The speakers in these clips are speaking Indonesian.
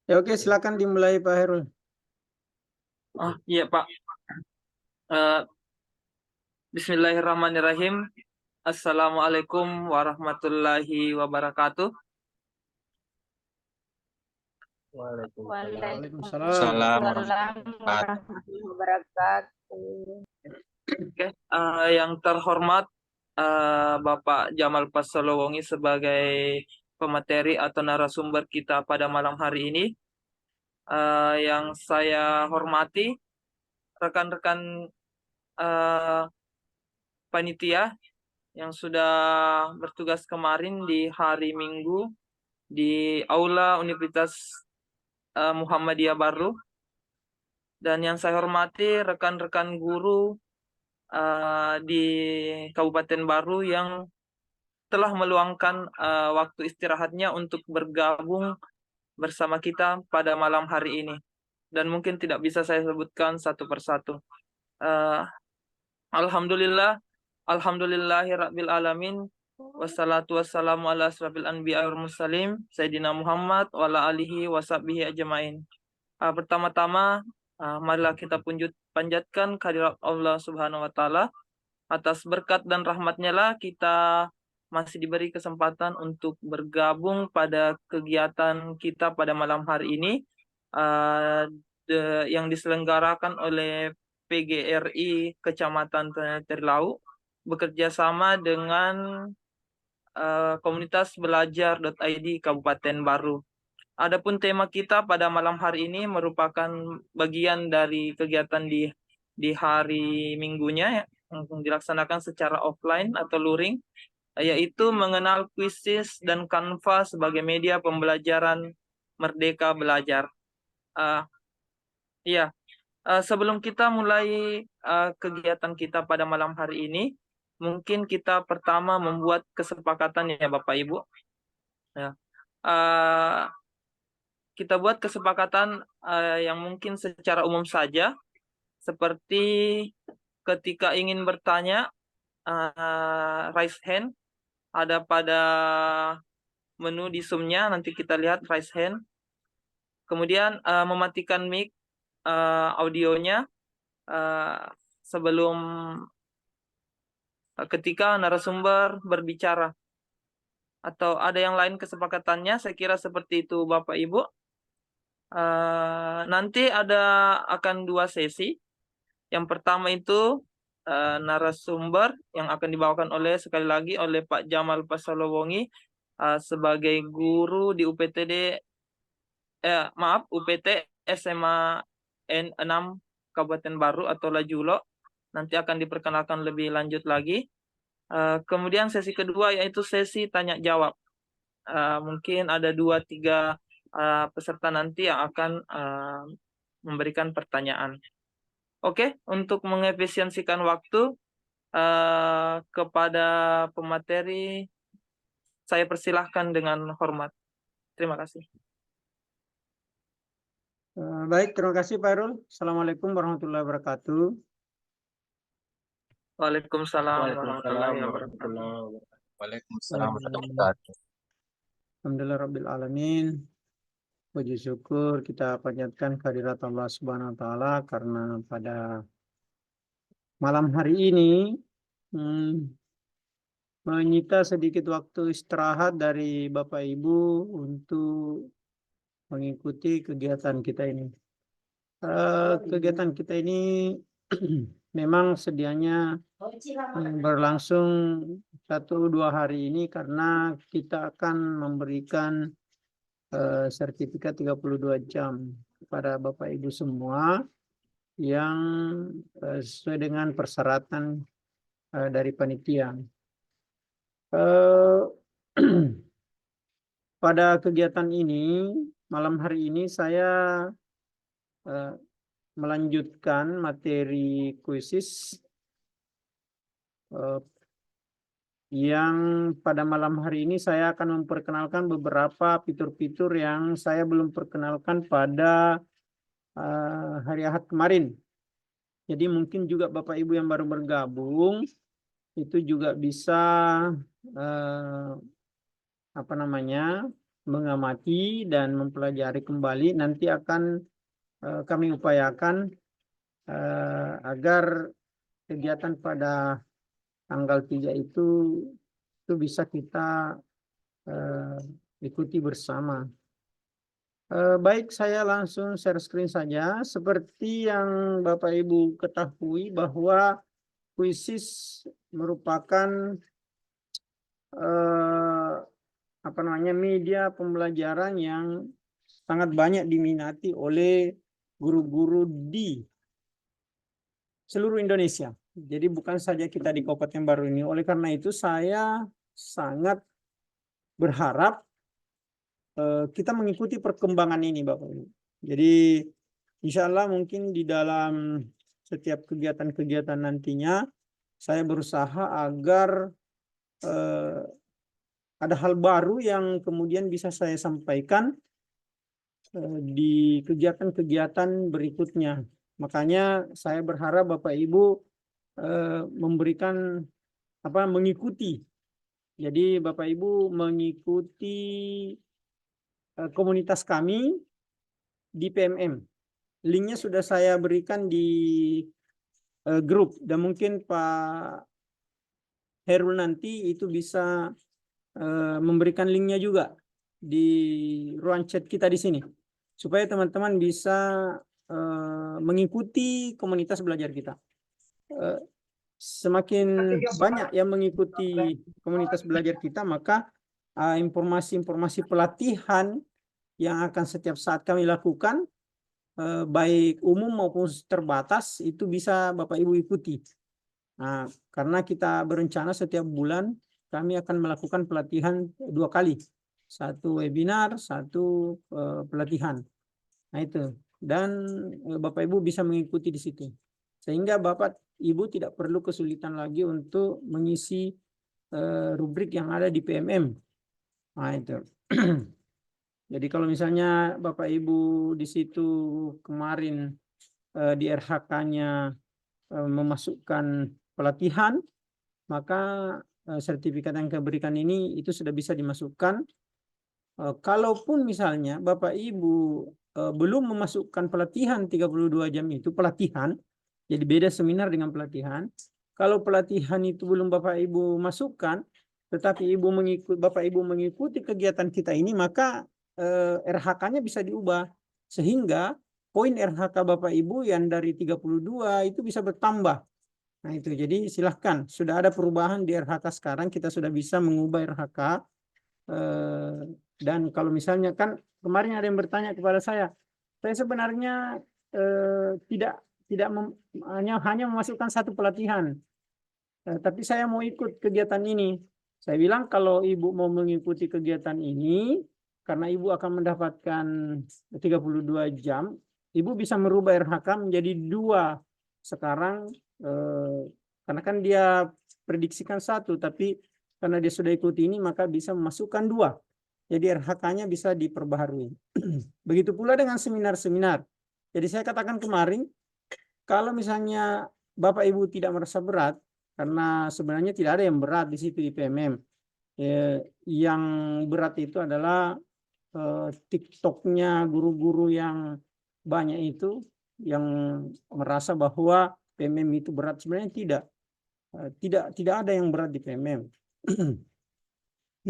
Ya, oke, silakan dimulai Pak Herul. Oh iya Pak. Eh, Bismillahirrahmanirrahim. Assalamualaikum warahmatullahi wabarakatuh. Waalaikumsalam. Waalaikumsalam warahmatullahi wabarakatuh. Oke, yang terhormat Bapak Jamal Pasalowongi sebagai pemateri atau narasumber kita pada malam hari ini. Yang saya hormati rekan-rekan panitia yang sudah bertugas kemarin di hari Minggu di Aula Universitas Muhammadiyah Baru, dan yang saya hormati rekan-rekan guru di Kabupaten Baru yang telah meluangkan waktu istirahatnya untuk bergabung bersama kita pada malam hari ini, dan mungkin tidak bisa saya sebutkan satu persatu. Alhamdulillahirabbil alamin. Wassalatu wassalamu ala asrofil anbiya wal mursalin Sayyidina Muhammad wa ala alihi washabbihi ajmain. Pertama-tama marilah kita panjatkan kehadirat Allah Subhanahu wa taala. Atas berkat dan rahmatnya lah kita masih diberi kesempatan untuk bergabung pada kegiatan kita pada malam hari ini yang diselenggarakan oleh PGRI Kecamatan Terilau bekerja sama dengan komunitas belajar.id Kabupaten Baru. Adapun tema kita pada malam hari ini merupakan bagian dari kegiatan di hari Minggunya yang dilaksanakan secara offline atau luring, yaitu mengenal Quizizz dan Canva sebagai media pembelajaran Merdeka Belajar. Sebelum kita mulai kegiatan kita pada malam hari ini, mungkin kita pertama membuat kesepakatan ya Bapak Ibu. Ya. Kita buat kesepakatan yang mungkin secara umum saja, seperti ketika ingin bertanya, raise hand, ada pada menu di Zoom-nya, nanti kita lihat raise hand. Kemudian mematikan mic audionya sebelum ketika narasumber berbicara. Atau ada yang lain kesepakatannya? Saya kira seperti itu Bapak Ibu. Nanti akan 2 sesi. Yang pertama itu narasumber yang akan dibawakan sekali lagi oleh Pak Jamal Pasalowongi sebagai guru di UPT SMA N6 Kabupaten Baru atau Lajulo. Nanti akan diperkenalkan lebih lanjut lagi. Kemudian sesi kedua yaitu sesi tanya jawab. Mungkin ada 2-3 peserta nanti yang akan memberikan pertanyaan. Oke, untuk mengefisiensikan waktu kepada pemateri, saya persilahkan dengan hormat. Terima kasih. Baik, terima kasih Pak Herul. Assalamualaikum warahmatullahi wabarakatuh. Waalaikumsalam warahmatullahi wabarakatuh. Waalaikumsalam warahmatullahi wabarakatuh. Alhamdulillahirabbil alamin. Puji syukur kita panjatkan kehadirat Allah Subhanahu wa taala karena pada malam hari ini menyita sedikit waktu istirahat dari Bapak Ibu untuk mengikuti kegiatan kita ini. Kegiatan kita ini memang sedianya berlangsung 1-2 hari ini karena kita akan memberikan sertifikat 32 jam kepada Bapak Ibu semua yang sesuai dengan persyaratan dari panitia. Pada kegiatan ini, malam hari ini saya melanjutkan materi Quizizz yang pada malam hari ini saya akan memperkenalkan beberapa fitur-fitur yang saya belum perkenalkan pada hari Ahad kemarin. Jadi mungkin juga Bapak Ibu yang baru bergabung itu juga bisa mengamati dan mempelajari kembali. Nanti akan kami upayakan agar kegiatan pada tanggal 3 itu bisa kita ikuti bersama. Baik, saya langsung share screen saja. Seperti yang Bapak Ibu ketahui bahwa Kuisis merupakan media pembelajaran yang sangat banyak diminati oleh guru-guru di seluruh Indonesia. Jadi bukan saja kita di Kabupaten Baru ini. Oleh karena itu saya sangat berharap kita mengikuti perkembangan ini, Bapak Ibu. Jadi insya Allah mungkin di dalam setiap kegiatan-kegiatan nantinya saya berusaha agar ada hal baru yang kemudian bisa saya sampaikan di kegiatan-kegiatan berikutnya. Makanya saya berharap Bapak Ibu mengikuti. Jadi Bapak Ibu mengikuti komunitas kami di PMM. Linknya sudah saya berikan di grup dan mungkin Pak Herul nanti itu bisa memberikan linknya juga di ruang chat kita di sini supaya teman-teman bisa mengikuti komunitas belajar kita. Semakin banyak yang mengikuti komunitas belajar kita, maka informasi-informasi pelatihan yang akan setiap saat kami lakukan, baik umum maupun terbatas, itu bisa Bapak Ibu ikuti. Nah, karena kita berencana setiap bulan kami akan melakukan pelatihan 2 kali. 1 webinar, 1 pelatihan. Nah itu. Dan Bapak Ibu bisa mengikuti di situ. Sehingga Bapak Ibu tidak perlu kesulitan lagi untuk mengisi rubrik yang ada di PMM. Nah itu. Jadi kalau misalnya Bapak Ibu di situ kemarin di RHK-nya memasukkan pelatihan, maka sertifikat yang keberikan ini itu sudah bisa dimasukkan. Kalaupun misalnya Bapak Ibu belum memasukkan pelatihan 32 jam itu pelatihan, jadi beda seminar dengan pelatihan. Kalau pelatihan itu belum Bapak Ibu masukkan, tetapi Bapak Ibu mengikuti kegiatan kita ini, maka RHK-nya bisa diubah sehingga poin RHK Bapak Ibu yang dari 32 itu bisa bertambah. Nah itu, jadi silahkan, sudah ada perubahan di RHK sekarang, kita sudah bisa mengubah RHK. Dan kalau misalnya kan kemarin ada yang bertanya kepada saya sebenarnya hanya memasukkan 1 pelatihan, tapi saya mau ikut kegiatan ini. Saya bilang kalau Ibu mau mengikuti kegiatan ini, karena Ibu akan mendapatkan 32 jam, Ibu bisa merubah RHK menjadi 2 sekarang, karena kan dia prediksikan 1, tapi karena dia sudah ikuti ini maka bisa memasukkan 2. Jadi RHK-nya bisa diperbaharui. Begitu pula dengan seminar-seminar. Jadi saya katakan kemarin, kalau misalnya Bapak Ibu tidak merasa berat, karena sebenarnya tidak ada yang berat di situ di PMM. Yang berat itu adalah TikTok-nya guru-guru yang banyak itu yang merasa bahwa PMM itu berat. Sebenarnya tidak ada yang berat di PMM.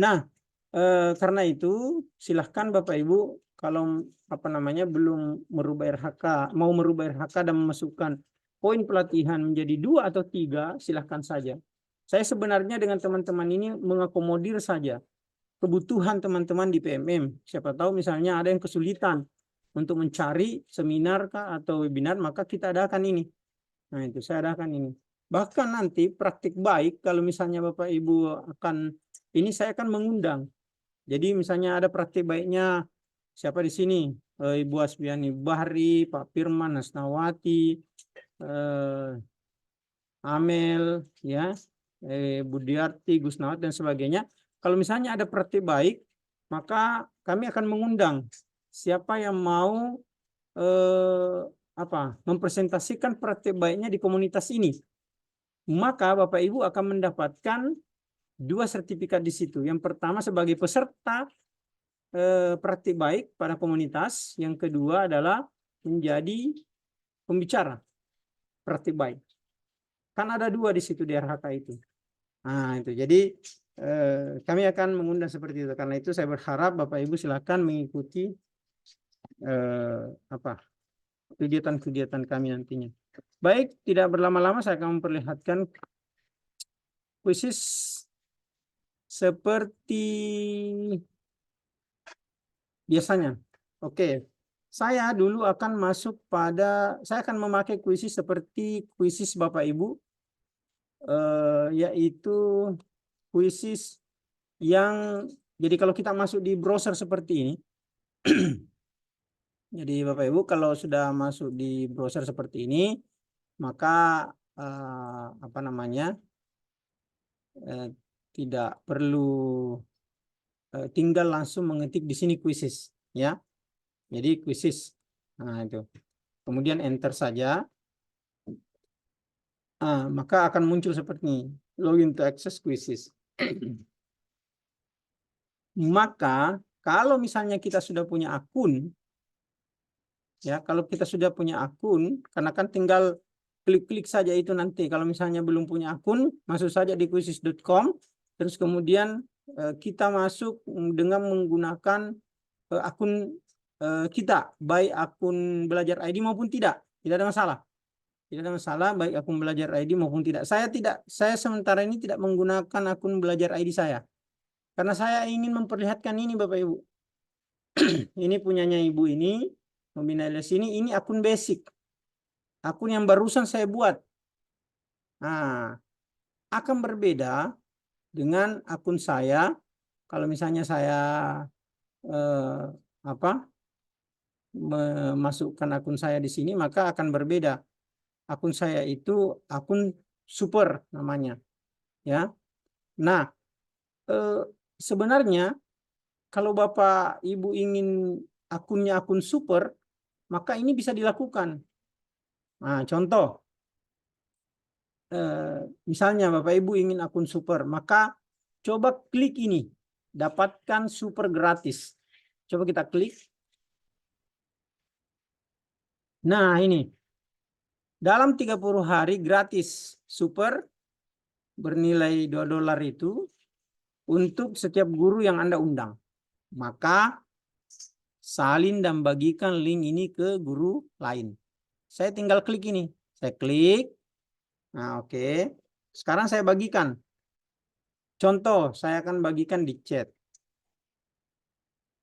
Nah, karena itu silahkan Bapak Ibu kalau belum merubah RHK, mau merubah RHK dan memasukkan poin pelatihan menjadi 2 atau 3, silahkan saja. Saya sebenarnya dengan teman-teman ini mengakomodir saja kebutuhan teman-teman di PMM. Siapa tahu misalnya ada yang kesulitan untuk mencari seminar atau webinar, maka kita adakan ini. Nah itu saya adakan ini. Bahkan nanti praktik baik kalau misalnya Bapak Ibu ini saya akan mengundang. Jadi misalnya ada praktik baiknya siapa di sini? Ibu Asbiani Bahri, Pak Firman Hasnawati, Amel, ya, Budiarti, Gusnawat dan sebagainya. Kalau misalnya ada praktik baik, maka kami akan mengundang siapa yang mau mempresentasikan praktik baiknya di komunitas ini. maka Bapak Ibu akan mendapatkan 2 sertifikat di situ. Yang pertama sebagai peserta praktik baik pada komunitas, yang kedua adalah menjadi pembicara praktik baik. Kan ada 2 di situ di RHK itu. Nah, itu. Jadi kami akan mengundang seperti itu. Karena itu saya berharap Bapak Ibu silakan mengikuti kegiatan-kegiatan kami nantinya. Baik, tidak berlama-lama saya akan memperlihatkan kuisis seperti biasanya. Oke. Saya dulu akan saya akan memakai kuisis seperti kuisis Bapak Ibu, yaitu kuisis yang, jadi kalau kita masuk di browser seperti ini, jadi Bapak Ibu kalau sudah masuk di browser seperti ini, maka tidak perlu tinggal langsung mengetik di sini kuisis, ya. Jadi kuisis, nah itu. Kemudian enter saja, maka akan muncul seperti ini, login to access kuisis. Maka kalau misalnya kita sudah punya akun, ya, kalau kita sudah punya akun, karena kan tinggal klik-klik saja itu nanti. Kalau misalnya belum punya akun, masuk saja di kuisis.com, terus kemudian kita masuk dengan menggunakan akun kita, baik akun Belajar ID maupun tidak ada masalah. Tidak ada masalah baik akun Belajar ID maupun tidak. Saya sementara ini tidak menggunakan akun Belajar ID saya. Karena saya ingin memperlihatkan ini Bapak Ibu. Ini punyanya Ibu ini, Membina LS ini akun basic. Akun yang barusan saya buat. Nah, akan berbeda dengan akun saya. Kalau misalnya saya memasukkan akun saya di sini, maka akan berbeda. Akun saya itu akun super namanya, ya. Nah, sebenarnya kalau Bapak Ibu ingin akunnya akun super, maka ini bisa dilakukan. Nah, contoh, misalnya Bapak Ibu ingin akun super, maka coba klik ini, dapatkan super gratis. Coba kita klik. Nah, ini. Dalam 30 hari gratis super bernilai $2 itu untuk setiap guru yang Anda undang. Maka salin dan bagikan link ini ke guru lain. Saya tinggal klik ini. Saya klik. Nah, oke. Sekarang saya bagikan. Contoh, saya akan bagikan di chat.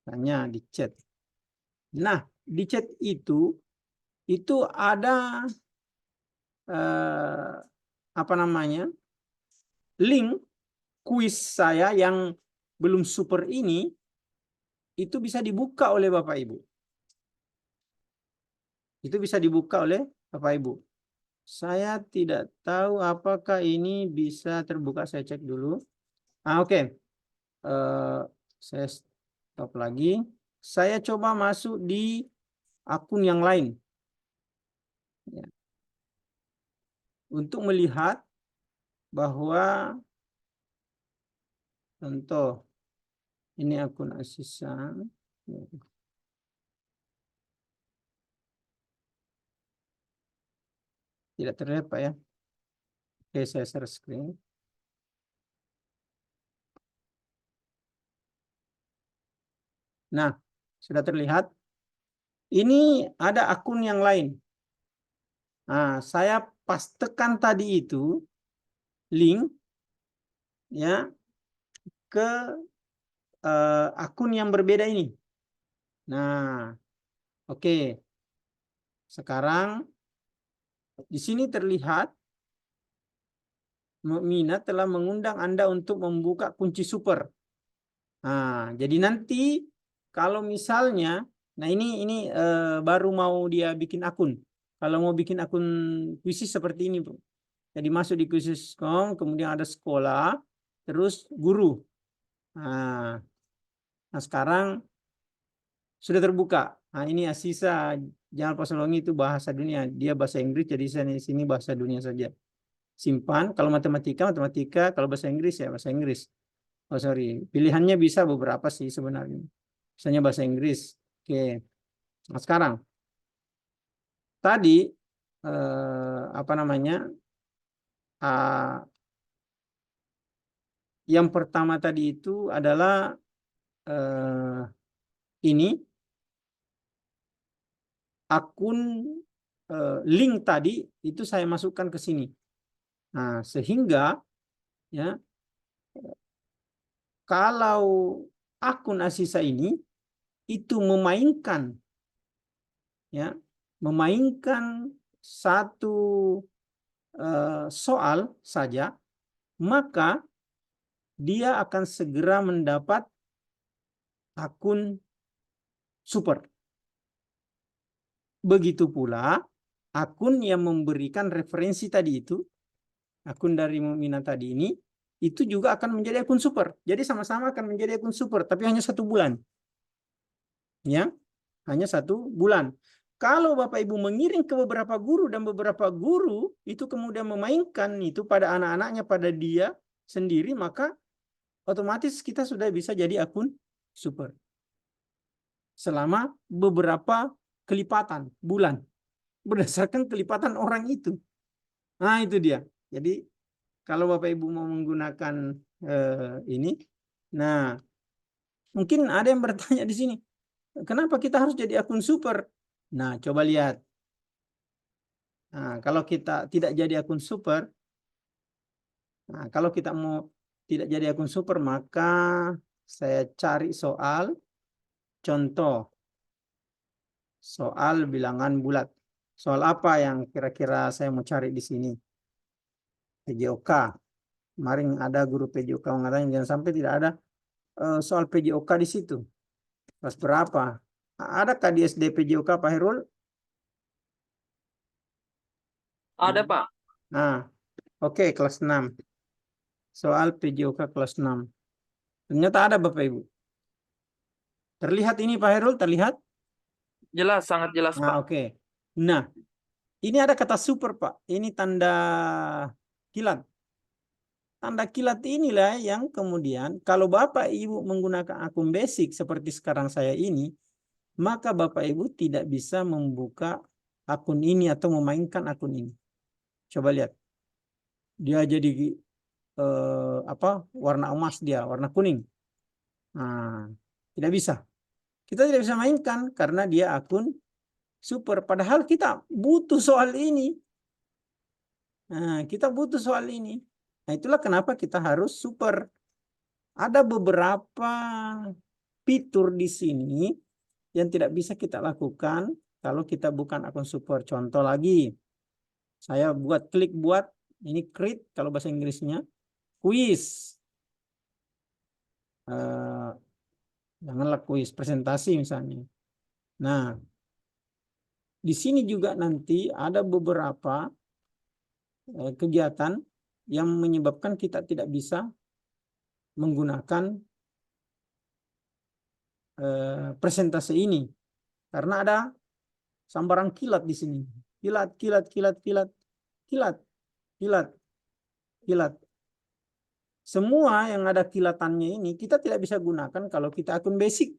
Hanya di chat. Nah, di chat itu ada link kuis saya yang belum super ini, itu bisa dibuka oleh Bapak Ibu. Itu bisa dibuka oleh Bapak Ibu. Saya tidak tahu apakah ini bisa terbuka. Saya cek dulu. Oke. Saya stop lagi. Saya coba masuk di akun yang lain. Ya. Untuk melihat bahwa contoh ini akun Asisan. Tidak terlihat Pak ya. Oke, saya share screen. Nah, sudah terlihat. Ini ada akun yang lain. Nah, saya pastekan tadi itu link ya ke akun yang berbeda ini. Nah, oke. Sekarang di sini terlihat Mina telah mengundang Anda untuk membuka kunci super. Nah, jadi nanti kalau misalnya, nah ini baru mau dia bikin akun. Kalau mau bikin akun kuisis seperti ini, Bu. Jadi masuk di kuisis.com, kemudian ada sekolah, terus guru. Nah, sekarang sudah terbuka. Nah, ini Asisa Jamal Pasolongi itu bahasa dunia. Dia bahasa Inggris, jadi di sini bahasa dunia saja. simpan. Kalau matematika, matematika. Kalau bahasa Inggris ya bahasa Inggris. Oh sorry, pilihannya bisa beberapa sih sebenarnya. Misalnya bahasa Inggris. Oke. Nah sekarang, tadi apa namanya? Yang pertama tadi itu adalah ini akun link tadi itu saya masukkan ke sini. Nah, sehingga ya kalau akun Asisa ini itu memainkan satu soal saja, maka dia akan segera mendapat akun super. Begitu pula akun yang memberikan referensi tadi itu, akun dari Mukminah tadi ini, itu juga akan menjadi akun super. Jadi sama-sama akan menjadi akun super, tapi hanya 1 bulan. Ya, hanya 1 bulan. Kalau Bapak Ibu mengirim ke beberapa guru dan beberapa guru itu kemudian memainkan itu pada anak-anaknya, pada dia sendiri, maka otomatis kita sudah bisa jadi akun super. Selama beberapa kelipatan bulan. Berdasarkan kelipatan orang itu. Nah itu dia. Jadi kalau Bapak Ibu mau menggunakan ini, nah mungkin ada yang bertanya di sini, kenapa kita harus jadi akun super? Nah coba lihat. Nah kalau kita tidak jadi akun super, nah kalau kita mau tidak jadi akun super, maka saya cari soal contoh, soal bilangan bulat. Soal apa yang kira-kira saya mau cari di sini? PJOK. Kemarin ada guru PJOK mengatakan jangan sampai tidak ada soal PJOK di situ. Kelas berapa? Adakah di SD PJOK Pak Herul? Ada, Pak. Nah, oke, kelas 6. Soal PJOK kelas 6. Ternyata ada Bapak Ibu. Terlihat ini Pak Herul? Terlihat? Jelas, sangat jelas, Pak. Nah, oke. Nah, ini ada kata super Pak. Ini tanda kilat. Tanda kilat inilah yang kemudian kalau Bapak Ibu menggunakan akun basic seperti sekarang saya ini, maka Bapak Ibu tidak bisa membuka akun ini atau memainkan akun ini. Coba lihat. Dia jadi warna emas dia, warna kuning. Nah, tidak bisa. Kita tidak bisa mainkan karena dia akun super. Padahal kita butuh soal ini. Nah, kita butuh soal ini. Nah, itulah kenapa kita harus super. Ada beberapa fitur di sini yang tidak bisa kita lakukan kalau kita bukan akun super. Contoh lagi, saya klik buat ini create kalau bahasa Inggrisnya, quiz. Janganlah quiz, presentasi misalnya. Nah, di sini juga nanti ada beberapa kegiatan yang menyebabkan kita tidak bisa menggunakan presentasi ini karena ada sambaran kilat di sini. Kilat, kilat, kilat, kilat, kilat, kilat, kilat. Semua yang ada kilatannya ini kita tidak bisa gunakan kalau kita akun basic.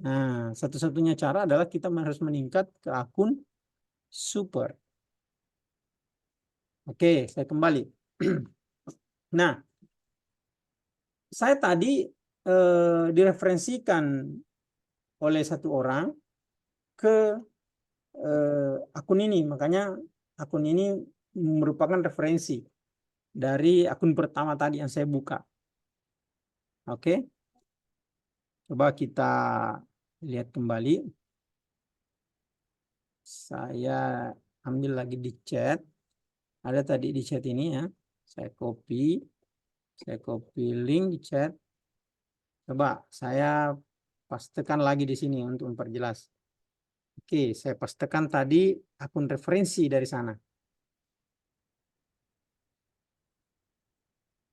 Nah, satu-satunya cara adalah kita harus meningkat ke akun super. Oke, saya kembali. Nah, saya tadi direferensikan oleh satu orang ke akun ini. Makanya akun ini merupakan referensi dari akun pertama tadi yang saya buka. Oke. Coba kita lihat kembali. Saya ambil lagi di chat. Ada tadi di chat ini ya. Saya copy link di chat. Coba saya pastekan lagi di sini untuk memperjelas. Oke, saya pastekan tadi akun referensi dari sana.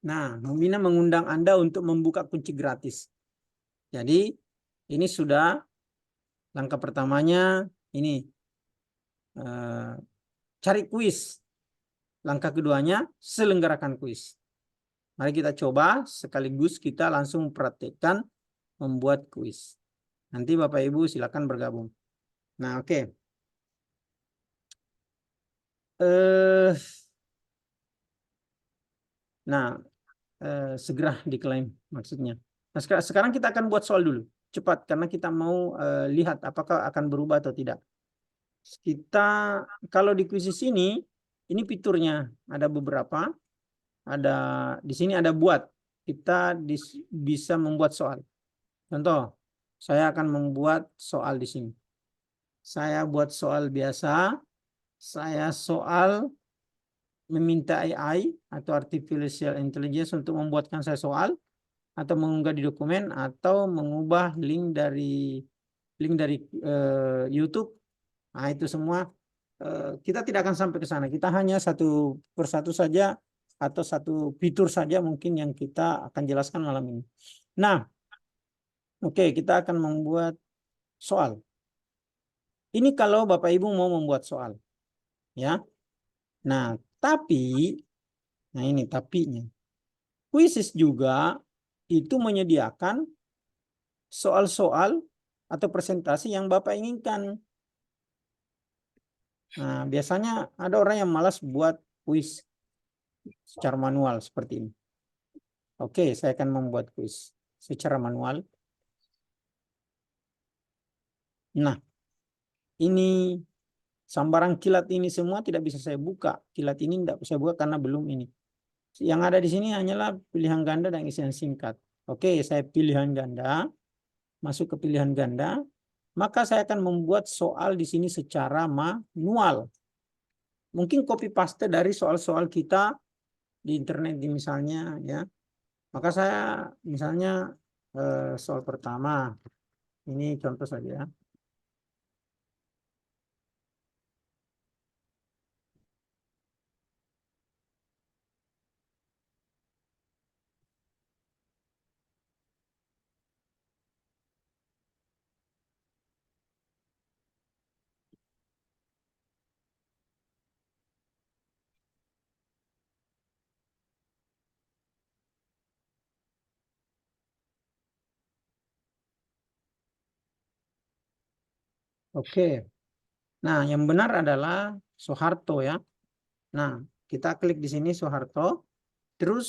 Nah, Mukminah mengundang Anda untuk membuka kunci gratis. Jadi, ini sudah langkah pertamanya ini. Cari kuis. Langkah keduanya, selenggarakan kuis. Mari kita coba sekaligus kita langsung praktekkan membuat kuis. Nanti Bapak Ibu silakan bergabung. Nah, oke. Segera diklaim maksudnya. Nah, sekarang kita akan buat soal dulu. Cepat, karena kita mau lihat apakah akan berubah atau tidak. Kita, kalau di kuisis ini fiturnya ada beberapa. Ada di sini ada buat. Kita bisa membuat soal. Contoh, saya akan membuat soal di sini. Saya buat soal biasa. Saya soal meminta AI atau artificial intelligence untuk membuatkan saya soal, atau mengunggah di dokumen, atau mengubah link dari YouTube. Nah, itu semua kita tidak akan sampai ke sana. Kita hanya satu persatu saja, atau satu fitur saja mungkin yang kita akan jelaskan malam ini. Nah, oke, kita akan membuat soal. Ini kalau Bapak Ibu mau membuat soal, ya. Nah, tapi, nah ini tapinya. Kuisis juga itu menyediakan soal-soal atau presentasi yang Bapak inginkan. Nah, biasanya ada orang yang malas buat kuis secara manual seperti ini. Oke, saya akan membuat kuis secara manual. Nah, ini sambaran kilat ini semua tidak bisa saya buka. Kilat ini tidak bisa saya buka karena belum ini. Yang ada di sini hanyalah pilihan ganda dan isian singkat. Oke, saya pilihan ganda. Masuk ke pilihan ganda. Maka saya akan membuat soal di sini secara manual. Mungkin copy paste dari soal-soal kita di internet misalnya, ya. Maka saya misalnya soal pertama. Ini contoh saja. Oke. Nah, yang benar adalah Soeharto, ya. Nah, kita klik di sini Soeharto. Terus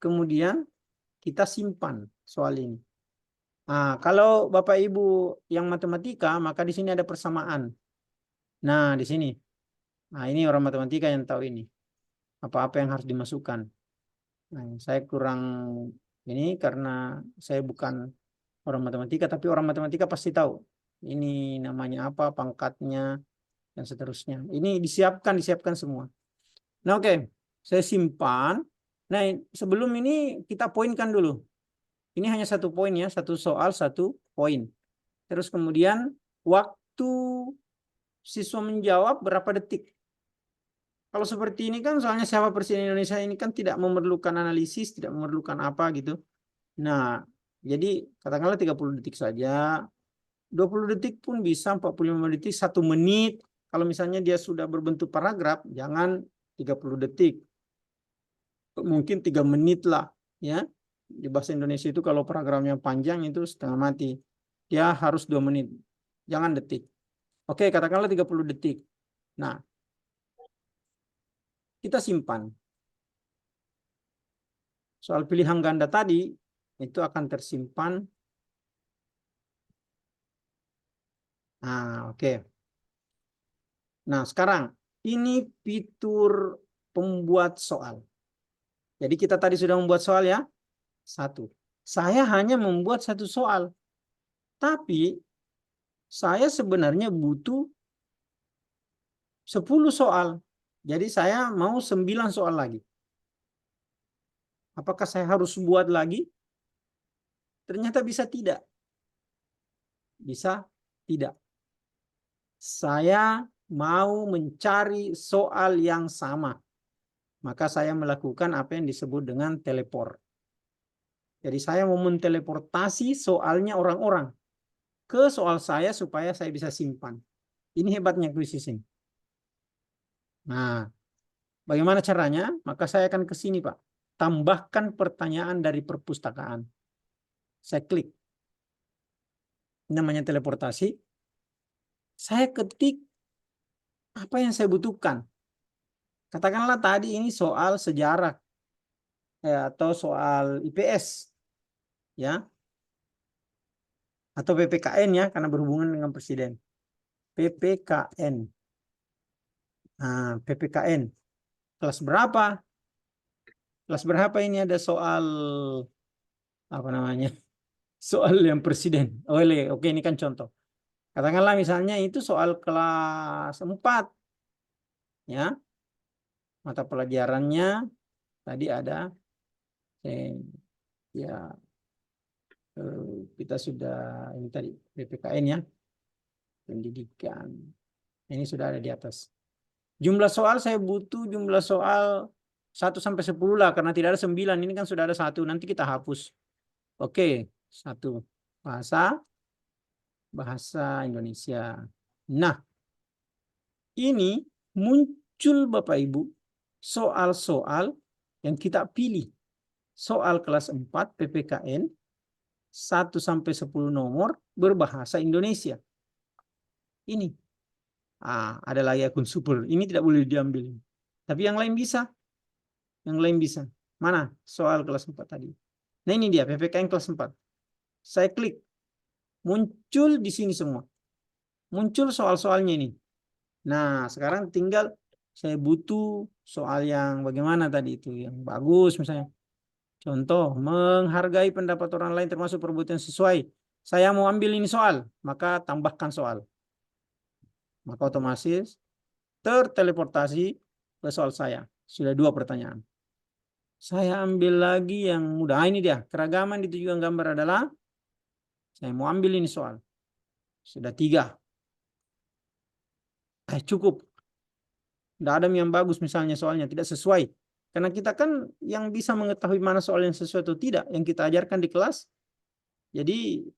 kemudian kita simpan soal ini. Nah, kalau Bapak Ibu yang matematika, maka di sini ada persamaan. Nah, di sini. Nah, ini orang matematika yang tahu ini. Apa-apa yang harus dimasukkan. Nah, saya kurang ini karena saya bukan orang matematika, tapi orang matematika pasti tahu. Ini namanya apa, pangkatnya, dan seterusnya. Ini disiapkan semua. Nah, oke. Saya simpan. Nah, sebelum ini kita poinkan dulu. Ini hanya satu poin, ya, satu soal, satu poin. Terus kemudian waktu siswa menjawab berapa detik. Kalau seperti ini kan soalnya siapa Presiden Indonesia ini kan tidak memerlukan analisis, tidak memerlukan apa gitu. Nah, jadi katakanlah 30 detik saja. 20 detik pun bisa, 45 detik, 1 menit. Kalau misalnya dia sudah berbentuk paragraf, jangan 30 detik. Mungkin 3 menit lah, ya. Di bahasa Indonesia itu kalau paragrafnya panjang itu setengah mati. Dia harus 2 menit. Jangan detik. Oke, katakanlah 30 detik. Nah, kita simpan. Soal pilihan ganda tadi itu akan tersimpan. Nah, oke. Nah, sekarang ini fitur pembuat soal. Jadi kita tadi sudah membuat soal, ya. 1. Saya hanya membuat 1 soal. Tapi saya sebenarnya butuh 10 soal. Jadi saya mau 9 soal lagi. Apakah saya harus buat lagi? Ternyata bisa tidak. Bisa tidak. Saya mau mencari soal yang sama. Maka saya melakukan apa yang disebut dengan teleport. Jadi saya mau menteleportasi soalnya orang-orang ke soal saya supaya saya bisa simpan. Ini hebatnya kuisis ini. Nah, Bagaimana caranya? Maka saya akan ke sini, Pak. Tambahkan pertanyaan dari perpustakaan. Saya klik. Ini namanya teleportasi. Saya ketik apa yang saya butuhkan. Katakanlah tadi ini soal sejarah atau soal IPS, ya, atau PPKN ya, karena berhubungan dengan presiden. PPKN. Nah, PPKN. Kelas berapa? Kelas berapa ini ada soal apa namanya? Soal yang presiden. Oke, ini kan contoh. Katakanlah misalnya itu soal kelas 4. Ya. Mata pelajarannya tadi ada ya kita sudah ini tadi PPKN ya. Pendidikan. Ini sudah ada di atas. Jumlah soal saya butuh jumlah soal 1 sampai 10 lah karena tidak ada 9. Ini kan sudah ada 1. Nanti kita hapus. Oke, 1. Bahasa Indonesia. Nah, ini muncul Bapak Ibu soal-soal yang kita pilih. Soal kelas 4 PPKN 1 sampai 10 nomor berbahasa Indonesia. Ini. Ada lagi akun super. Ini tidak boleh diambil. Tapi yang lain bisa. Yang lain bisa. Mana? Soal kelas 4 tadi. Nah ini dia PPKN kelas 4. Saya klik. Muncul di sini semua. Muncul soal-soalnya ini. Nah sekarang tinggal saya butuh soal yang bagaimana tadi itu. Yang bagus misalnya. Contoh, menghargai pendapat orang lain termasuk perbuatan sesuai. Saya mau ambil ini soal. Maka tambahkan soal. Maka otomatis terteleportasi ke soal saya. Sudah 2 pertanyaan. Saya ambil lagi yang mudah. Ini dia. Keragaman ditujukan gambar adalah. Saya mau ambil ini soal. Sudah 3. Cukup. Tidak ada yang bagus misalnya soalnya. Tidak sesuai. Karena kita kan yang bisa mengetahui mana soal yang sesuai atau tidak. Yang kita ajarkan di kelas. Jadi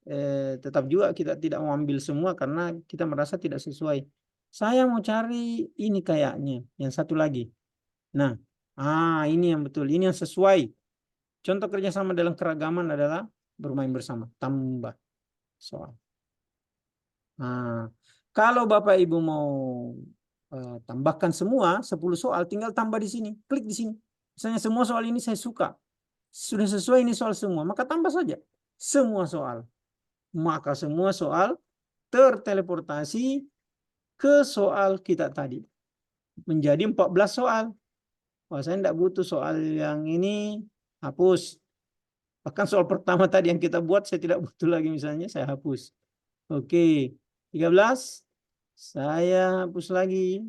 tetap juga kita tidak mau ambil semua karena kita merasa tidak sesuai. Saya mau cari ini kayaknya. Yang satu lagi. Nah, ini yang betul. Ini yang sesuai. Contoh kerjasama dalam keragaman adalah bermain bersama. Tambah soal. Nah, kalau Bapak Ibu mau tambahkan semua 10 soal, tinggal tambah di sini. Klik di sini. Misalnya semua soal ini saya suka. Sudah sesuai ini soal semua. Maka tambah saja. Semua soal. Maka semua soal terteleportasi ke soal kita tadi. Menjadi 14 soal. Wah, saya tidak butuh soal yang ini, hapus. Bahkan soal pertama tadi yang kita buat, saya tidak butuh lagi misalnya, saya hapus. Oke, 13. Saya hapus lagi.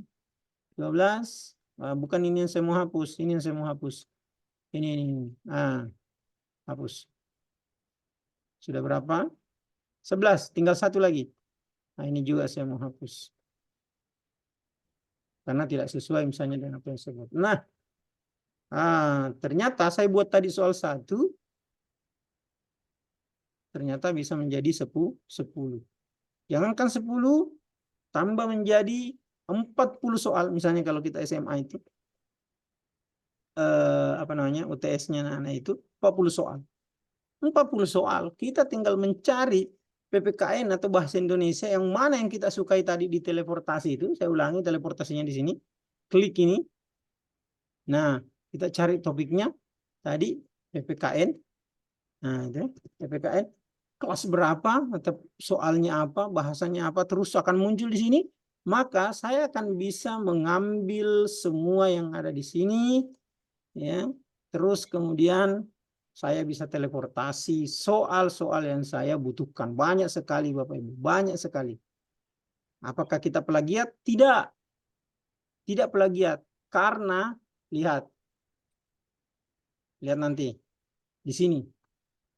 12. Bukan ini yang saya mau hapus, ini yang saya mau hapus. Ini. Hapus. Sudah berapa? 11, tinggal 1 lagi. Nah, ini juga saya mau hapus. Karena tidak sesuai misalnya dengan apa yang saya buat. Nah, ternyata saya buat tadi soal 1. Ternyata bisa menjadi 10. Jangankan 10, tambah menjadi 40 soal. Misalnya kalau kita SMA itu. UTS-nya anak itu 40 soal. 40 soal. Kita tinggal mencari PPKN atau bahasa Indonesia yang mana yang kita sukai tadi di teleportasi itu. Saya ulangi teleportasinya di sini. Klik ini. Nah, kita cari topiknya tadi PPKN. Nah, itu PPKN kelas berapa atau soalnya apa, bahasanya apa, terus akan muncul di sini. Maka saya akan bisa mengambil semua yang ada di sini, ya. Terus kemudian saya bisa teleportasi soal-soal yang saya butuhkan. Banyak sekali Bapak Ibu, banyak sekali. Apakah kita plagiat? Tidak. Tidak plagiat. Karena lihat nanti di sini.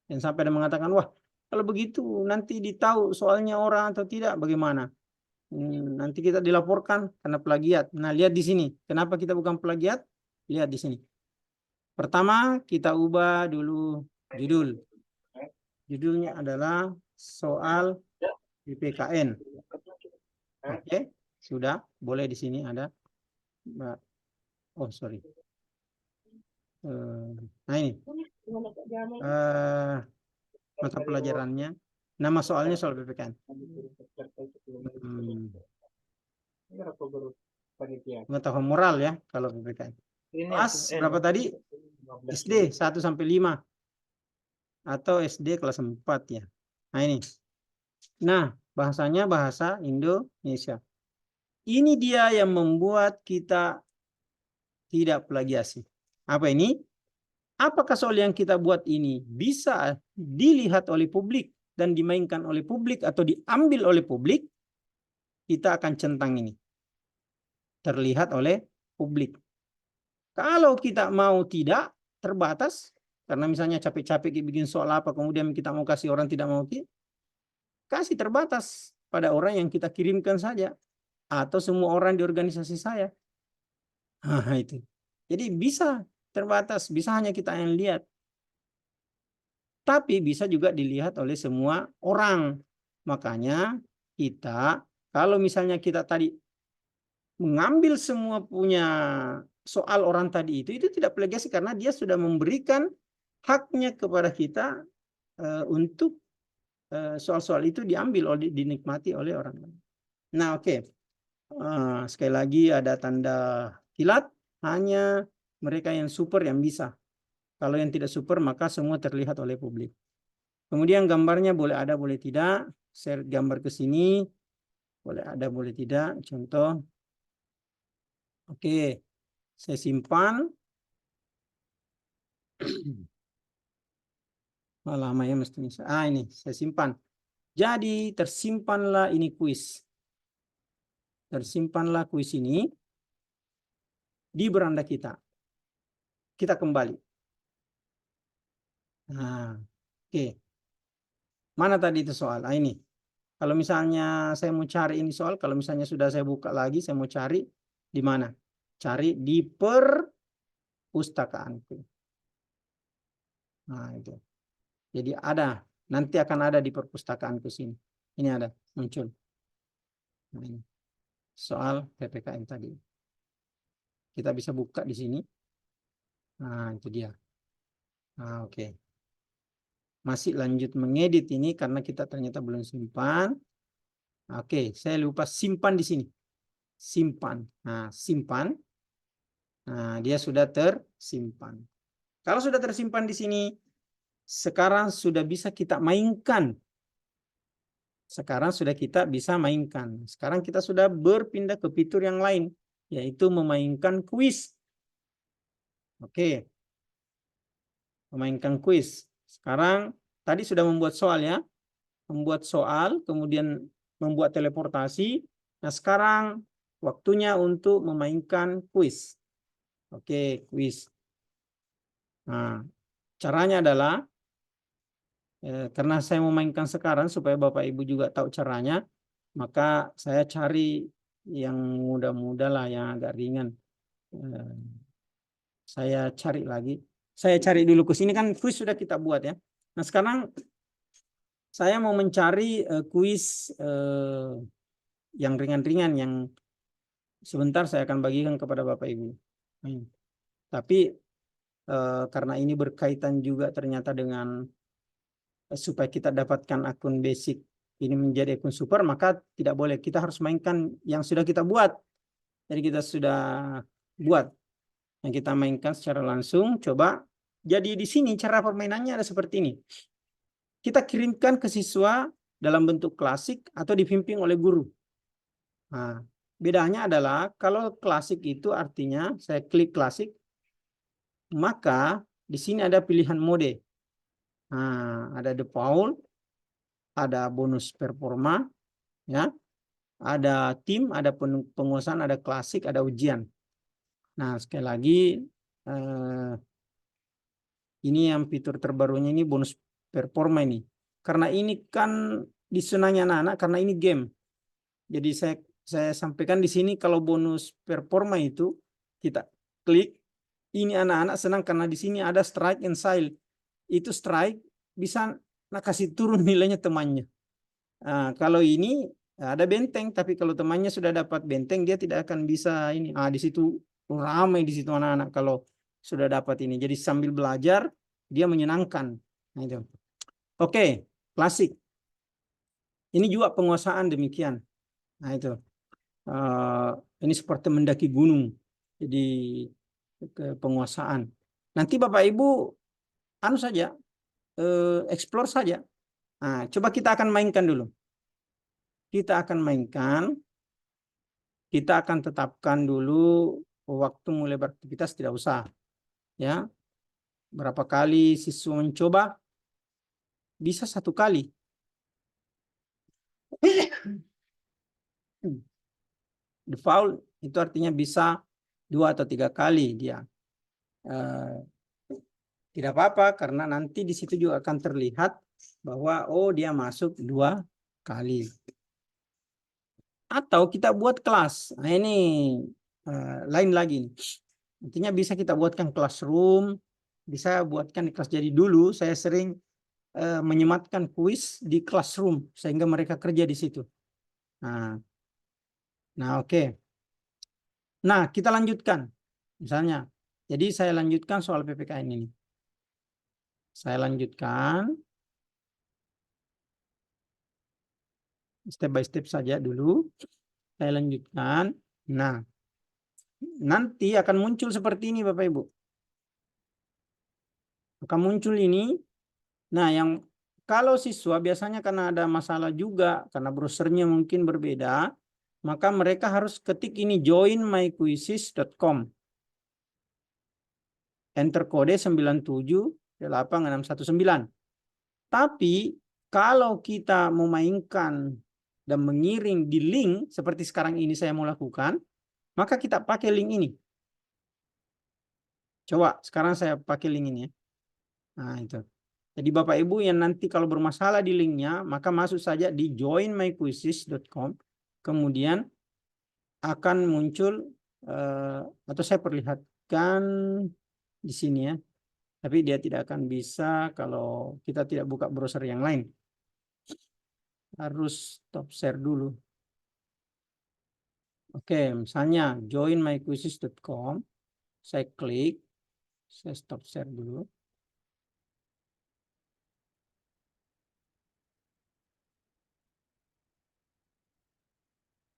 Yang sampai ada mengatakan, wah kalau begitu nanti ditahu soalnya orang atau tidak, bagaimana? Nanti kita dilaporkan karena plagiat. Nah, lihat di sini. Kenapa kita bukan plagiat? Lihat di sini. Pertama, kita ubah dulu judul. Judulnya adalah soal PPKN. Oke, sudah. Boleh di sini ada. Oh, sorry. Nah ini mata pelajarannya. Nama soalnya soal PPKN. Pengetahuan moral ya kalau PPKN. Ini Kelas berapa tadi? SD 1 sampai 5 atau SD kelas 4 ya. Nah ini. Nah, bahasanya bahasa Indonesia. Ini dia yang membuat kita tidak plagiasi. Apa ini? Apakah soal yang kita buat ini bisa dilihat oleh publik dan dimainkan oleh publik atau diambil oleh publik? Kita akan centang ini. Terlihat oleh publik. Kalau kita mau tidak, terbatas. Karena misalnya capek-capek bikin soal apa, kemudian kita mau kasih orang tidak mau, kasih terbatas pada orang yang kita kirimkan saja. Atau semua orang di organisasi saya. Nah, itu. Jadi bisa terbatas, bisa hanya kita yang lihat. Tapi bisa juga dilihat oleh semua orang. Makanya kita, kalau misalnya kita tadi mengambil semua punya soal orang tadi itu tidak plagiasi karena dia sudah memberikan haknya kepada kita untuk soal-soal itu diambil oleh dinikmati oleh orang lain. Nah, oke. Sekali lagi ada tanda kilat, hanya mereka yang super yang bisa. Kalau yang tidak super maka semua terlihat oleh publik. Kemudian gambarnya boleh ada boleh tidak. Share gambar ke sini. Boleh ada boleh tidak. Contoh. Oke. Saya simpan. Lama ya mestinya. Ini saya simpan. Jadi tersimpanlah ini kuis. Tersimpanlah kuis ini di beranda kita. Kita kembali. Nah, oke. Mana tadi itu soal? Ini. Kalau misalnya saya mau cari ini soal, kalau misalnya sudah saya buka lagi, saya mau cari di mana? Cari di perpustakaanku. Nah, itu. Jadi ada, nanti akan ada di perpustakaanku sini. Ini ada, muncul. Nah, ini. Soal PPKN tadi. Kita bisa buka di sini. Nah, itu dia. Nah, oke. Masih lanjut mengedit ini karena kita ternyata belum simpan. Oke, saya lupa simpan di sini. Simpan. Nah, simpan. Nah, dia sudah tersimpan. Kalau sudah tersimpan di sini, sekarang sudah bisa kita mainkan. Sekarang sudah kita bisa mainkan. Sekarang kita sudah berpindah ke fitur yang lain, yaitu memainkan kuis. Oke. Memainkan kuis. Sekarang tadi sudah membuat soal ya. Membuat soal, kemudian membuat teleportasi. Nah, sekarang waktunya untuk memainkan kuis. Oke, kuis. Nah, caranya adalah karena saya memainkan sekarang supaya Bapak Ibu juga tahu caranya, maka saya cari yang mudah-mudah lah, yang agak ringan. Saya cari lagi. Saya cari dulu kuis. Ini kan kuis sudah kita buat ya. Nah, sekarang saya mau mencari kuis yang ringan-ringan, yang sebentar saya akan bagikan kepada Bapak Ibu. Tapi karena ini berkaitan juga ternyata dengan supaya kita dapatkan akun basic ini menjadi akun super, maka tidak boleh. Kita harus mainkan yang sudah kita buat. Jadi kita sudah buat. Yang kita mainkan secara langsung. Coba. Jadi di sini cara permainannya ada seperti ini. Kita kirimkan ke siswa dalam bentuk klasik atau dibimbing oleh guru. Nah, bedanya adalah kalau klasik itu artinya saya klik klasik, maka di sini ada pilihan mode. Nah, ada default, ada bonus performa, ya, ada tim, ada penguasaan, ada klasik, ada ujian. Nah, sekali lagi ini yang fitur terbarunya ini bonus performa ini. Karena ini kan disenangi anak-anak karena ini game. Jadi saya sampaikan di sini kalau bonus performa itu kita klik, ini anak-anak senang karena di sini ada strike and sile. Itu strike bisa kasih turun nilainya temannya. Nah, kalau ini ada benteng, tapi kalau temannya sudah dapat benteng dia tidak akan bisa ini. Di situ Ramai di situ anak-anak kalau sudah dapat ini. Jadi sambil belajar dia menyenangkan. Nah, itu. Oke, klasik. Ini juga penguasaan demikian. Nah, itu. Ini seperti mendaki gunung. Jadi ke penguasaan. Nanti Bapak Ibu anu saja, explore saja. Nah, coba kita akan mainkan dulu. Kita akan mainkan. Kita akan tetapkan dulu waktu mulai beraktivitas, tidak usah. Ya, berapa kali siswa mencoba? Bisa 1 kali. Default itu artinya bisa 2 atau 3 kali dia. Tidak apa-apa karena nanti di situ juga akan terlihat bahwa oh dia masuk 2 kali. Atau kita buat kelas. Nah ini lain lagi. Artinya bisa kita buatkan classroom, bisa buatkan di kelas. Jadi dulu saya sering menyematkan kuis di classroom sehingga mereka kerja di situ. Nah oke. Nah kita lanjutkan. Misalnya, jadi saya lanjutkan soal PPKN ini. Saya lanjutkan. Step by step saja dulu. Saya lanjutkan. Nah, nanti akan muncul seperti ini Bapak Ibu. Akan muncul ini. Nah, yang kalau siswa biasanya karena ada masalah juga, karena browsernya mungkin berbeda, maka mereka harus ketik ini joinmyquizzes.com. Enter kode 9786619. Tapi kalau kita memainkan dan mengiring di link seperti sekarang ini saya mau lakukan, maka kita pakai link ini. Coba sekarang saya pakai link ini ya. Nah itu. Jadi Bapak Ibu yang nanti kalau bermasalah di linknya, maka masuk saja di joinmyquizzes.com. Kemudian akan muncul, atau saya perlihatkan di sini ya. Tapi dia tidak akan bisa kalau kita tidak buka browser yang lain. Harus stop share dulu. Oke, misalnya joinmyquizzes.com. Saya klik. Saya stop share dulu.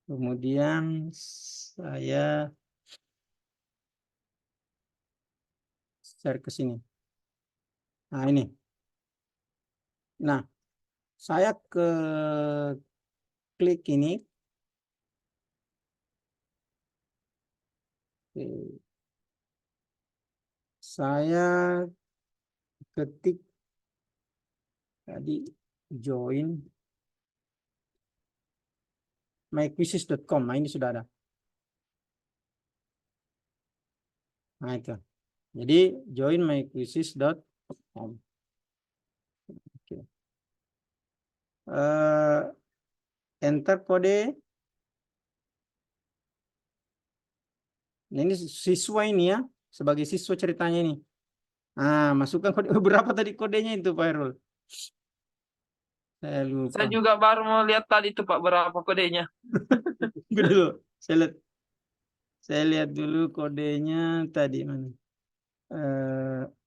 Kemudian saya share ke sini. Nah, ini. Nah, saya klik ini. Saya ketik tadi join myquizzes.com. Nah, ini sudah ada. Nah, itu. Jadi join myquizzes.com. Oke. Enter kode. Nah, ini siswa ini ya, sebagai siswa ceritanya ini. Nah, masukkan kode. Berapa tadi kodenya itu Pak Herul? Saya lupa. Saya juga baru mau lihat tadi tuh Pak berapa kodenya. Dulu. Saya lihat dulu kodenya tadi mana?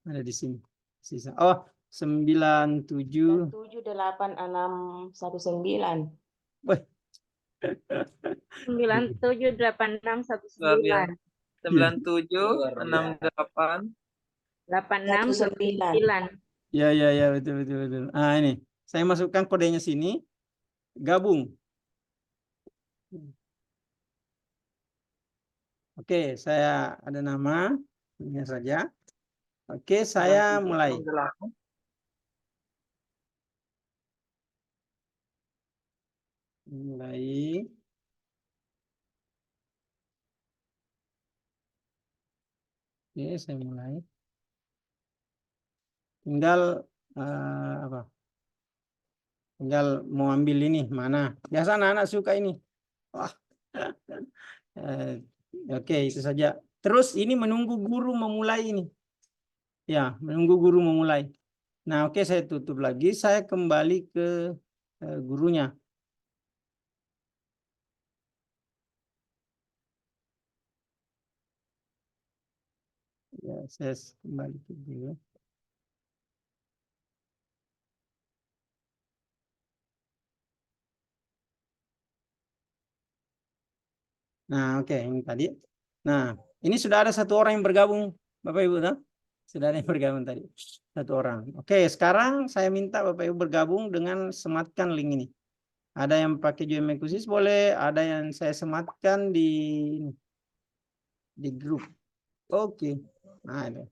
Ada di sini. Sisa. Oh, 97. 978619. Wih. 978619. 9768 8619. Ya, betul. Ah, ini. Saya masukkan kodenya sini. Gabung. Oke, saya ada nama. Ini saja. Oke, saya mulai. Oke, saya mulai. Tinggal apa? Tinggal mau ambil ini mana? Biasa anak-anak suka ini. Wah. Oke, itu saja. Terus ini menunggu guru memulai ini. Ya, menunggu guru memulai. Nah, oke, saya tutup lagi. Saya kembali ke gurunya. Ya, saya kembali ke dulu. Nah, oke, ini tadi. Nah, ini sudah ada satu orang yang bergabung, Bapak Ibu, tak? Sudah ada yang bergabung tadi, satu orang. Oke, sekarang saya minta Bapak Ibu bergabung dengan sematkan link ini. Ada yang pakai join my khusus boleh, ada yang saya sematkan di grup. Oke, nah ada.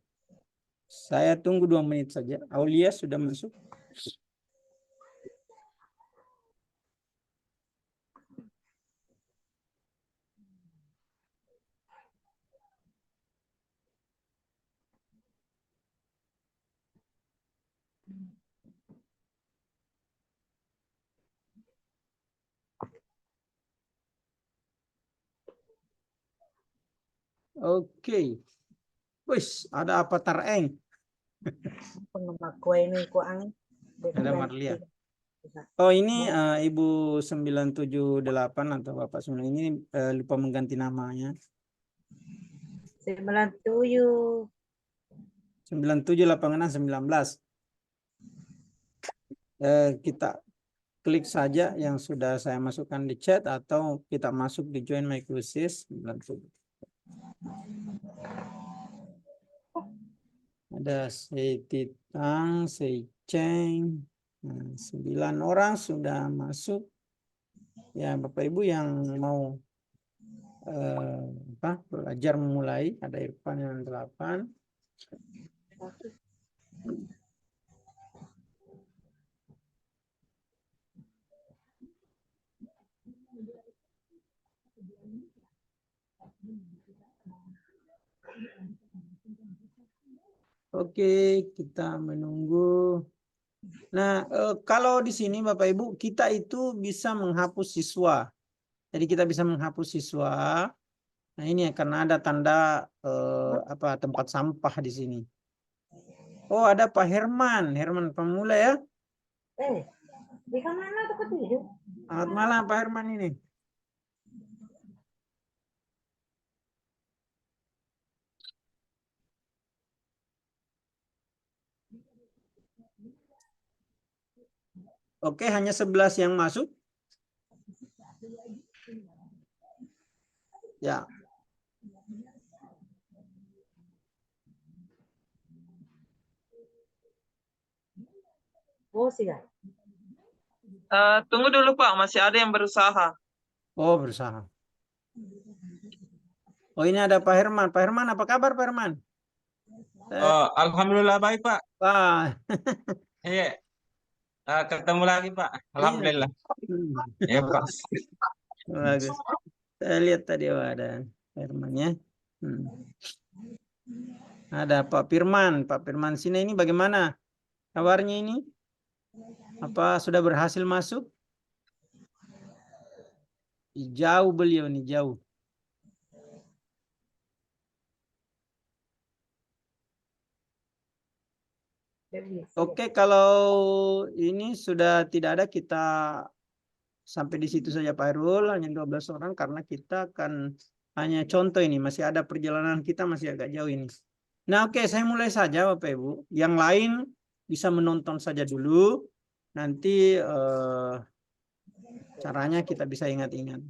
Saya tunggu 2 menit saja. Aulia sudah masuk. Oke. Wis, ada Avatar Eng. Pengemak ko ang Ada Marlia. Oh, ini Ibu 978 atau Bapak 9 ini lupa mengganti namanya. 97. 978619. Kita klik saja yang sudah saya masukkan di chat atau kita masuk di join my khusus 97. Ada Seititang, Seicheng. Nah, 9 orang sudah masuk. Ya, Bapak Ibu yang mau belajar memulai, ada Irfan yang 8. Oke, kita menunggu. Nah, kalau di sini Bapak Ibu, kita itu bisa menghapus siswa. Jadi kita bisa menghapus siswa. Nah, ini ya, karena ada tanda tempat sampah di sini. Oh, ada Pak Herman, Herman Pemula ya. Di mana tuh ketidur? Selamat malam Pak Herman ini. Oke, hanya 11 yang masuk. Ya. Oh, sih. Tunggu dulu Pak, masih ada yang berusaha. Oh, berusaha. Oh, ini ada Pak Herman. Pak Herman, apa kabar Pak Herman? Alhamdulillah baik Pak. Wah. Iya, ketemu lagi Pak. Iya. Alhamdulillah. Ya Pak. Bagus. Saya lihat tadi ada Herman ya. Ada Pak Firman. Pak Firman sini ini bagaimana kabarnya ini? Apa sudah berhasil masuk? Jauh beliau nih, jauh. Oke, kalau ini sudah tidak ada, kita sampai di situ saja Pak Hairul, hanya 12 orang karena kita akan hanya contoh ini, masih ada perjalanan kita masih agak jauh ini. Nah, oke, saya mulai saja Bapak Ibu. Yang lain bisa menonton saja dulu. Nanti caranya kita bisa ingat-ingat.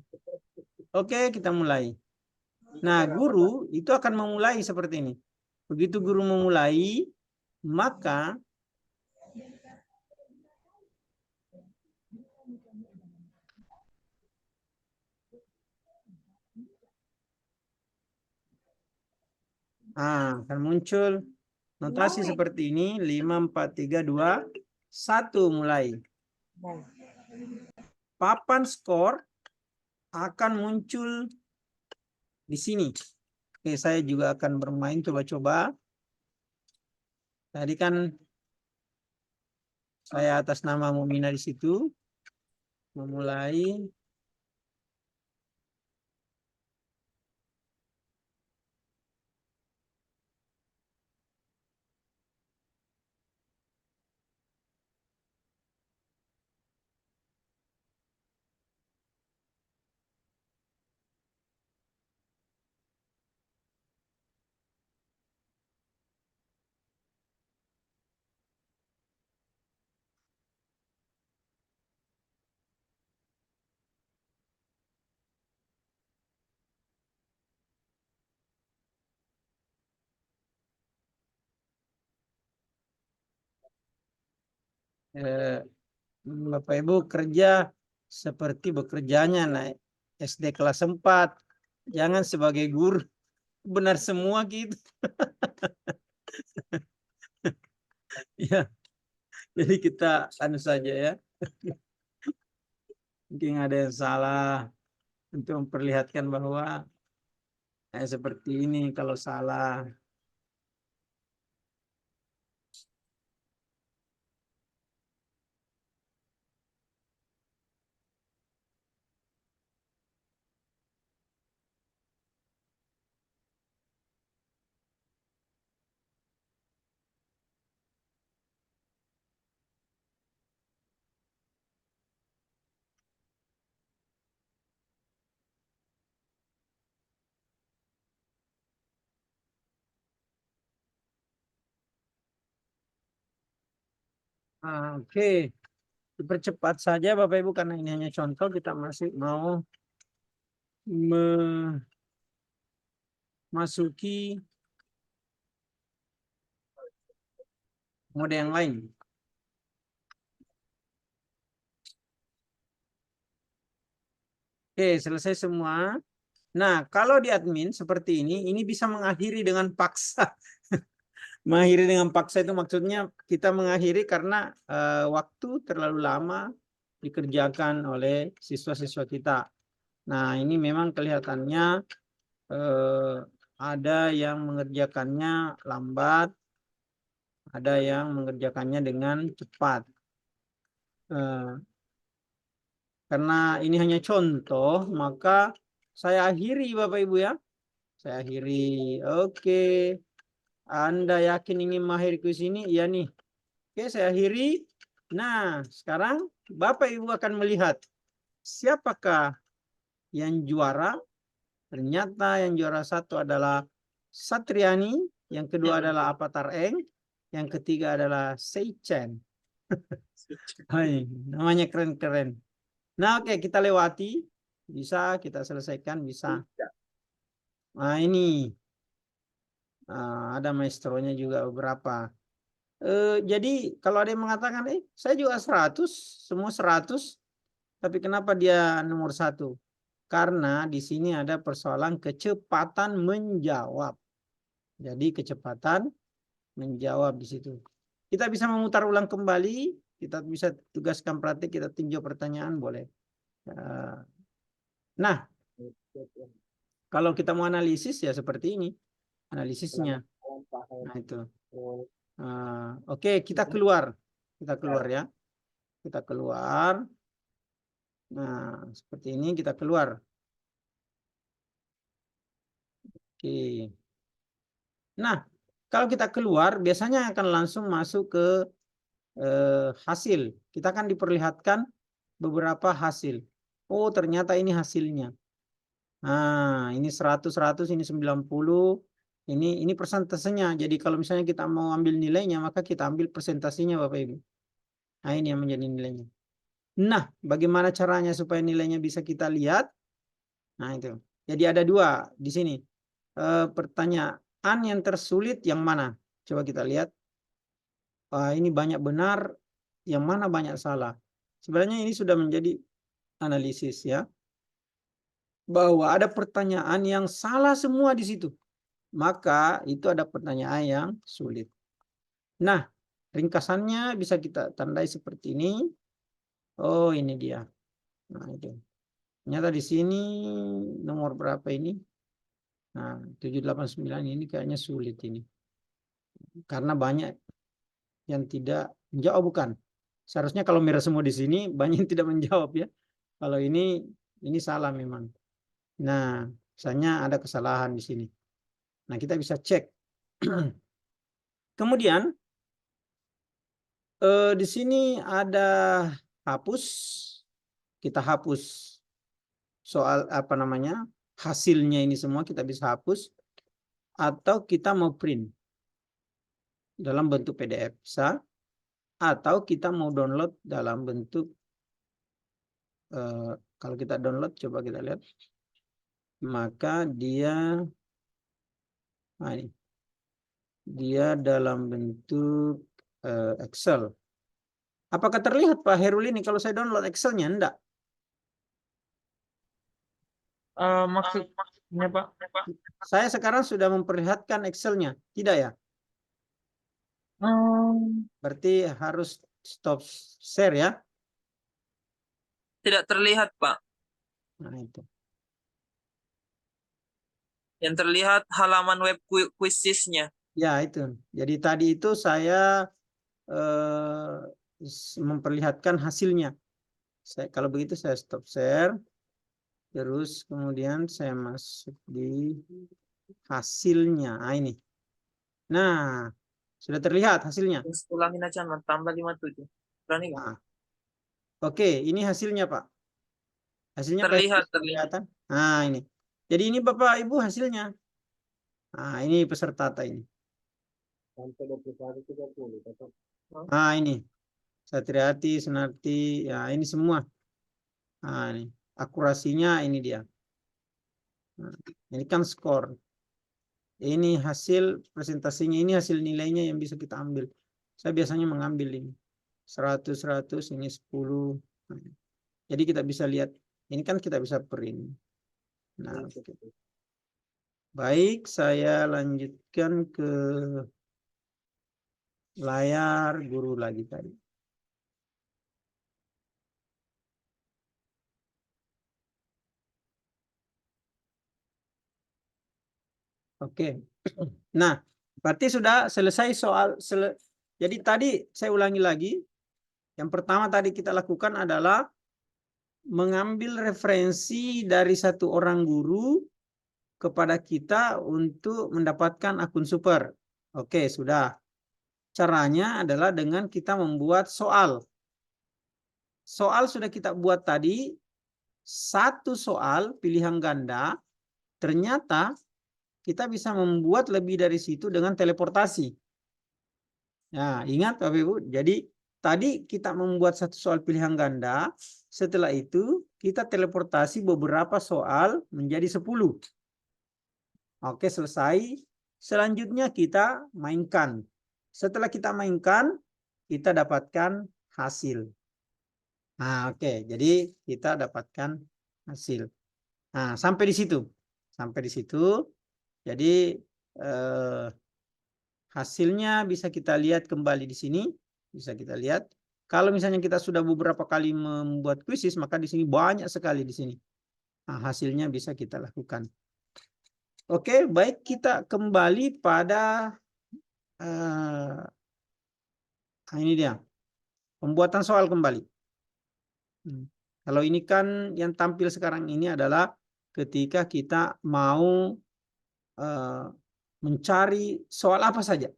Oke, kita mulai. Nah, guru itu akan memulai seperti ini. Begitu guru memulai, maka akan muncul notasi seperti ini, 5, 4, 3, 2, 1, mulai. Papan skor akan muncul di sini. Oke, saya juga akan bermain coba-coba. Tadi kan saya atas nama Mumina di situ. Memulai. Bapak Ibu kerja seperti bekerjanya naik SD kelas 4. Jangan sebagai guru benar semua gitu. Ya, jadi kita anu saja ya. Mungkin ada yang salah untuk memperlihatkan bahwa seperti ini kalau salah. Oke. Dipercepat saja Bapak Ibu karena ini hanya contoh, kita masih mau memasuki mode yang lain. Oke, selesai semua. Nah, kalau di admin seperti ini bisa mengakhiri dengan paksa. Mengakhiri dengan paksa itu maksudnya kita mengakhiri karena waktu terlalu lama dikerjakan oleh siswa-siswa kita. Nah, ini memang kelihatannya ada yang mengerjakannya lambat, ada yang mengerjakannya dengan cepat. Karena ini hanya contoh, maka saya akhiri Bapak Ibu ya. Saya akhiri. Oke. Anda yakin ingin mengakhiri kuis ini? Iya nih. Oke, saya akhiri. Nah, sekarang Bapak Ibu akan melihat siapakah yang juara. Ternyata yang juara satu adalah Satriani, yang kedua adalah Avatar Eng, yang ketiga adalah Seichen. Hai, namanya keren-keren. Nah, oke, kita lewati. Bisa kita selesaikan, bisa. Nah, ini ada maestronya juga beberapa. Jadi kalau ada yang mengatakan, saya juga 100, semua 100, tapi kenapa dia nomor 1? Karena di sini ada persoalan kecepatan menjawab. Jadi kecepatan menjawab di situ. Kita bisa memutar ulang kembali, kita bisa tugaskan praktik, kita tinjau pertanyaan boleh. Nah, kalau kita mau analisis ya seperti ini analisisnya. Nah itu. Oke, kita keluar ya. Kita keluar. Nah, seperti ini kita keluar. Oke. Nah, kalau kita keluar biasanya akan langsung masuk ke hasil. Kita akan diperlihatkan beberapa hasil. Oh, ternyata ini hasilnya. Nah, ini 100, ini 90. Ini persentasenya. Jadi kalau misalnya kita mau ambil nilainya, maka kita ambil presentasinya Bapak Ibu. Nah, ini yang menjadi nilainya. Nah, bagaimana caranya supaya nilainya bisa kita lihat? Nah, itu. Jadi ada dua di sini. Pertanyaan yang tersulit yang mana? Coba kita lihat. Ini banyak benar, yang mana banyak salah. Sebenarnya ini sudah menjadi analisis ya. Bahwa ada pertanyaan yang salah semua di situ. Maka itu ada pertanyaan yang sulit. Nah, ringkasannya bisa kita tandai seperti ini. Oh, ini dia. Nah, itu. Ternyata di sini nomor berapa ini? Nah, 789 ini kayaknya sulit ini. Karena banyak yang tidak menjawab, bukan. Seharusnya kalau merah semua di sini banyak yang tidak menjawab ya. Kalau ini salah memang. Nah, misalnya ada kesalahan di sini. Nah, kita bisa cek. Kemudian di sini ada hapus. Kita hapus soal apa namanya? Hasilnya ini semua kita bisa hapus, atau kita mau print dalam bentuk PDF bisa, atau kita mau download dalam bentuk kalau kita download, coba kita lihat, maka dia dalam bentuk Excel. Apakah terlihat Pak Herul ini kalau saya download Excel-nya? Enggak. Maksudnya Pak? Saya sekarang sudah memperlihatkan Excel-nya. Tidak ya? Berarti harus stop share ya. Tidak terlihat Pak. Nah, itu. Yang terlihat halaman web quizisnya. Ya, itu. Jadi tadi itu saya memperlihatkan hasilnya. Kalau begitu saya stop share. Terus kemudian saya masuk di hasilnya. Nah, ini. Nah, sudah terlihat hasilnya. Terus ulangin aja, tambah 57. Berani nggak? Nah, oke, ini hasilnya Pak. Hasilnya Pak, Terlihat. kelihatan. Nah, ini. Jadi ini Bapak Ibu hasilnya. Nah, ini peserta ini. Nah, ini. Satriati, Sunarti, ya ini semua. Nah, ini. Akurasinya ini dia. Nah, ini kan skor. Ini hasil presentasinya, ini hasil nilainya yang bisa kita ambil. Saya biasanya mengambil ini. 100, 100, ini 10. Nah, jadi kita bisa lihat. Ini kan kita bisa print. Nah, baik, saya lanjutkan ke layar guru lagi tadi. Oke. Nah, berarti sudah selesai soal. Jadi tadi saya ulangi lagi. Yang pertama tadi kita lakukan adalah mengambil referensi dari satu orang guru kepada kita untuk mendapatkan akun super. Oke, sudah. Caranya adalah dengan kita membuat soal. Soal sudah kita buat tadi. Satu soal pilihan ganda. Ternyata kita bisa membuat lebih dari situ dengan teleportasi. Nah, ingat Bapak Ibu. Jadi tadi kita membuat satu soal pilihan ganda. Setelah itu kita teleportasi beberapa soal menjadi 10. Oke, selesai. Selanjutnya kita mainkan. Setelah kita mainkan, kita dapatkan hasil. Nah, oke. Jadi kita dapatkan hasil. Nah, sampai di situ. Sampai di situ. Jadi hasilnya bisa kita lihat kembali di sini. Bisa kita lihat. Kalau misalnya kita sudah beberapa kali membuat kuisis, maka di sini banyak sekali di sini. Nah, hasilnya bisa kita lakukan. Oke, baik, kita kembali pada ini dia. Pembuatan soal kembali. Kalau ini kan yang tampil sekarang ini adalah ketika kita mau mencari soal apa saja.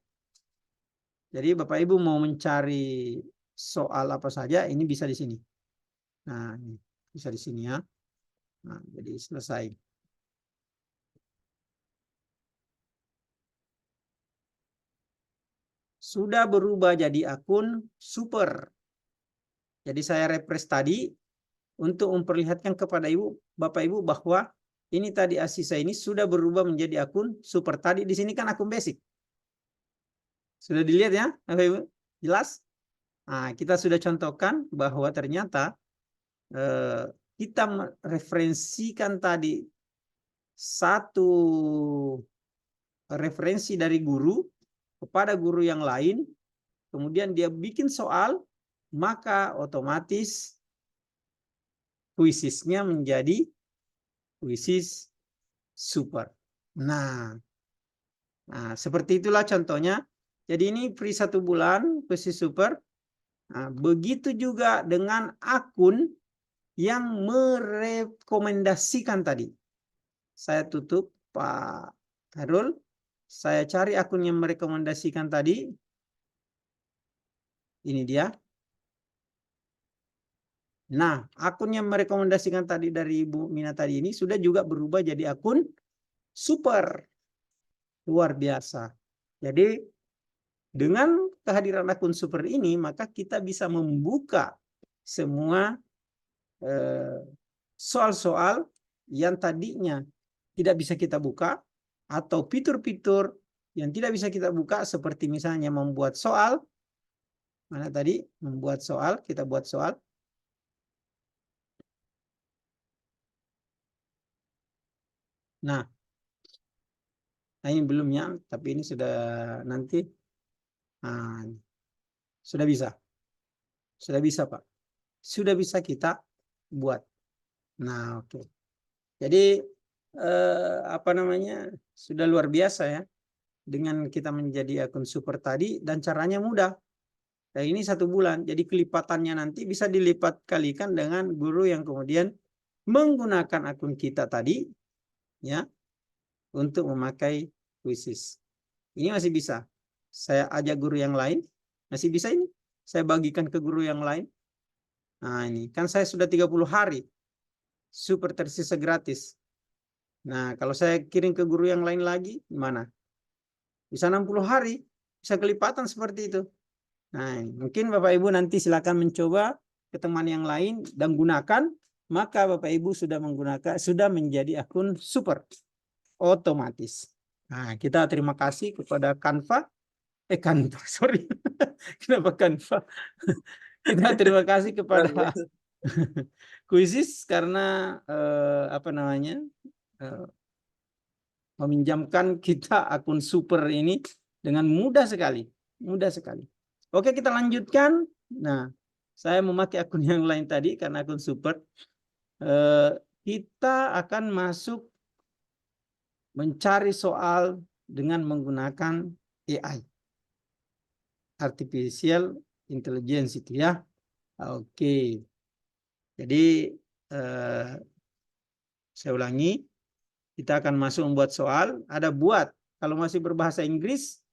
Jadi Bapak Ibu mau mencari soal apa saja, ini bisa di sini. Nah, ini bisa di sini ya. Nah, jadi selesai. Sudah berubah jadi akun super. Jadi saya refresh tadi untuk memperlihatkan kepada Bapak Ibu bahwa ini tadi Asisa ini sudah berubah menjadi akun super. Tadi di sini kan akun basic. Sudah dilihat ya, Bapak Ibu? Jelas? Nah, kita sudah contohkan bahwa ternyata kita mereferensikan tadi satu referensi dari guru kepada guru yang lain, kemudian dia bikin soal, maka otomatis kuisisnya menjadi kuisis super. Nah, seperti itulah contohnya. Jadi ini free 1 bulan kuisis super. Nah, begitu juga dengan akun yang merekomendasikan tadi. Saya tutup Pak Harul. Saya cari akun yang merekomendasikan tadi. Ini dia. Nah, akun yang merekomendasikan tadi dari Ibu Mina tadi ini sudah juga berubah jadi akun super. Luar biasa. Jadi dengan kehadiran akun super ini, maka kita bisa membuka semua soal-soal yang tadinya tidak bisa kita buka, atau fitur-fitur yang tidak bisa kita buka, seperti misalnya membuat soal, Mana tadi? Membuat soal. Kita buat soal. Nah, ini belumnya, tapi ini sudah nanti. Nah, sudah bisa. Sudah bisa, Pak. Sudah bisa kita buat. Nah, oke. Jadi, apa namanya? Sudah luar biasa ya. Dengan kita menjadi akun super tadi, dan caranya mudah. Nah, ini 1 bulan. Jadi kelipatannya nanti bisa dilipat kalikan dengan guru yang kemudian menggunakan akun kita tadi, ya, untuk memakai Quizzes. Ini masih bisa. Saya ajak guru yang lain, masih bisa ini. Saya bagikan ke guru yang lain. Nah, ini kan saya sudah 30 hari super tersisa gratis. Nah, kalau saya kirim ke guru yang lain lagi, gimana? Bisa 60 hari, bisa kelipatan seperti itu. Nah, mungkin Bapak Ibu nanti silakan mencoba ke teman yang lain dan gunakan, maka Bapak Ibu sudah menjadi akun super otomatis. Nah, kita terima kasih kepada Canva. Canva, sorry. Kenapa Canva? Kita terima kasih kepada Quizzes karena apa namanya? Meminjamkan kita akun super ini dengan mudah sekali. Mudah sekali. Oke, kita lanjutkan. Nah, saya memakai akun yang lain tadi karena akun super. Kita akan masuk mencari soal dengan menggunakan AI. Artificial Intelligence itu ya. Oke. Jadi, saya ulangi. Kita akan masuk membuat soal. Ada buat. Kalau masih berbahasa Inggris,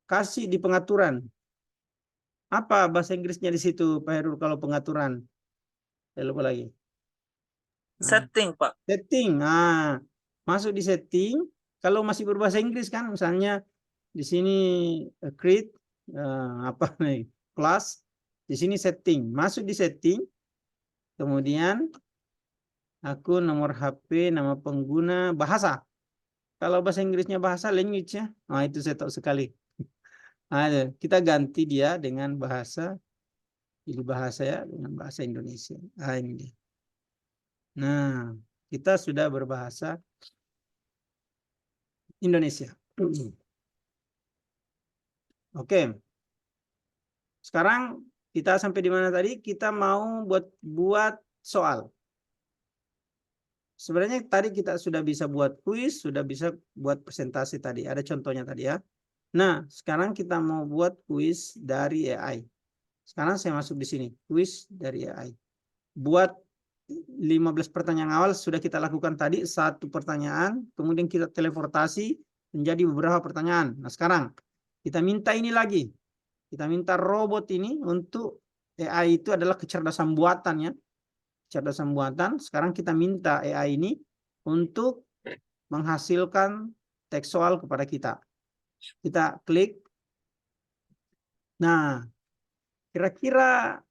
kasih di pengaturan. Apa bahasa Inggrisnya di situ, Pak Herul, kalau pengaturan? Saya lupa lagi. Setting, Pak. Setting. Nah, masuk di setting. Kalau masih berbahasa Inggris kan, misalnya di sini create apa nih? Class. Di sini setting. Masuk di setting. Kemudian akun, nomor HP, nama pengguna, bahasa. Kalau bahasa Inggrisnya bahasa language ya. Nah, itu saya tahu sekali. Nah, kita ganti dia dengan bahasa, pilih bahasa ya, dengan bahasa Indonesia. Nah, ini dia. Nah, kita sudah berbahasa Indonesia. Oke. Sekarang kita sampai di mana tadi? Kita mau buat soal. Sebenarnya tadi kita sudah bisa buat kuis, sudah bisa buat presentasi tadi. Ada contohnya tadi ya. Nah, sekarang kita mau buat kuis dari AI. Sekarang saya masuk di sini, kuis dari AI. Buat 15 pertanyaan awal sudah kita lakukan tadi, 1 pertanyaan, kemudian kita teleportasi menjadi beberapa pertanyaan. Nah, sekarang kita minta ini lagi. Kita minta robot ini untuk AI itu adalah kecerdasan buatan ya. Kecerdasan buatan. Sekarang kita minta AI ini untuk menghasilkan teks soal kepada kita. Kita klik. Nah, kira-kira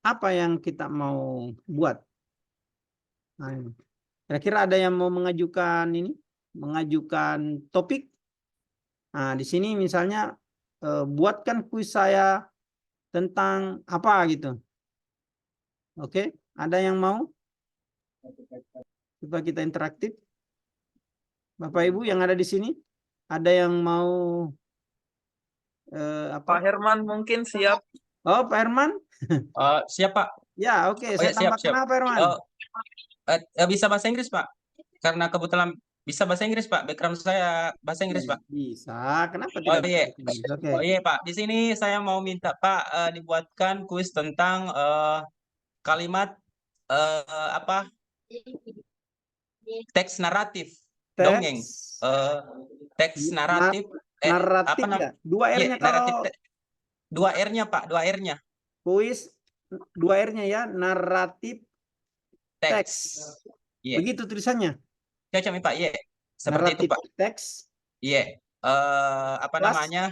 apa yang kita mau buat? Nah, kira-kira ada yang mau mengajukan ini? Mengajukan topik? Nah, di sini misalnya buatkan kuis saya tentang apa gitu. Oke, ada yang mau? Coba kita interaktif. Bapak Ibu yang ada di sini, ada yang mau apa? Pak Herman mungkin siap. Oh, Pak Herman? Siap, Pak. Ya, oke. Oh, Saya ya, siap, tambahkan siap. apa, Herman? Bisa bahasa Inggris, Pak. Karena kebetulan bisa bahasa Inggris, Pak. Background saya bahasa Inggris, Pak. Bisa. Kenapa Oh tidak iya. bisa Inggris? Oke. Oh iya, Pak. Di sini saya mau minta Pak dibuatkan kuis tentang kalimat apa? Teks naratif, dongeng. Teks naratif Naratif apa namanya? ya? Dua R-nya naratif. kalau Dua R-nya, Pak. Dua R-nya. kuis, 2 R-nya ya, naratif teks. Iya. Begitu tulisannya. Cocok, Pak. Iya. Seperti Naratif itu, Pak. teks. Iya. Apa Kelas? namanya?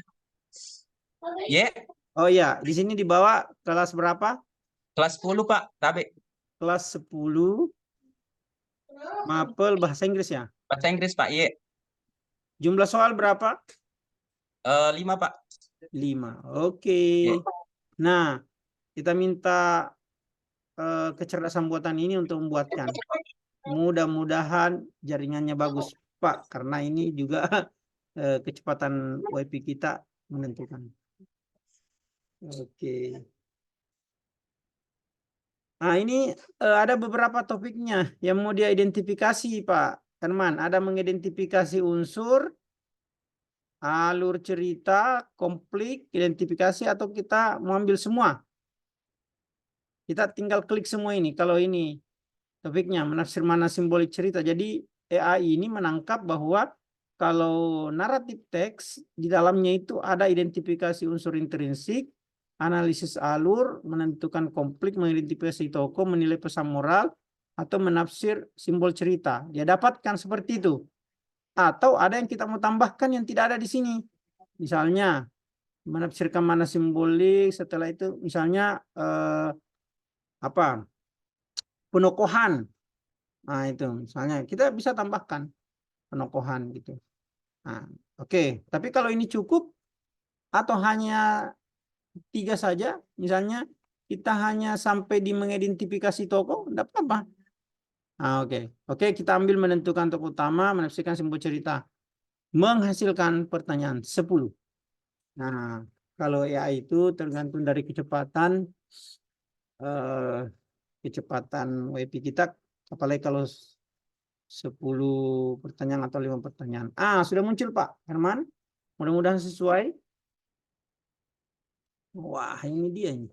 Iya. Oh iya, di sini dibawa kelas berapa? Kelas 10, Pak. Tabe. Kelas 10. Mapel bahasa Inggris ya. Bahasa Inggris, Pak. Iya. Jumlah soal berapa? 5, Pak. 5. Oke. Nah, kita minta kecerdasan buatan ini untuk membuatkan. Mudah-mudahan jaringannya bagus, Pak, karena ini juga kecepatan WiFi kita menentukan. Oke. Nah, ini ada beberapa topiknya yang mau dia identifikasi, Pak Herman. Ada mengidentifikasi unsur, alur cerita, konflik, identifikasi, atau kita mau ambil semua. Kita tinggal klik semua ini. Kalau ini topiknya menafsir mana simbolik cerita. Jadi AI ini menangkap bahwa kalau naratif teks di dalamnya itu ada identifikasi unsur intrinsik, analisis alur, menentukan konflik, mengidentifikasi tokoh, menilai pesan moral, atau menafsir simbol cerita. Dia dapatkan seperti itu. Atau ada yang kita mau tambahkan yang tidak ada di sini. Misalnya menafsirkan mana simbolik, setelah itu misalnya penokohan. Nah, itu misalnya kita bisa tambahkan penokohan gitu. Nah, oke. Tapi kalau ini cukup atau hanya 3 saja, misalnya kita hanya sampai di mengidentifikasi tokoh, tidak apa-apa. Nah, oke, kita ambil menentukan tokoh utama, menafsirkan simbol cerita, menghasilkan pertanyaan 10. Nah, kalau AI itu tergantung dari kecepatan WiFi kita, apalagi kalau 10 pertanyaan atau 5 pertanyaan. Sudah muncul Pak Herman. Mudah-mudahan sesuai. Wah, ini dia ini.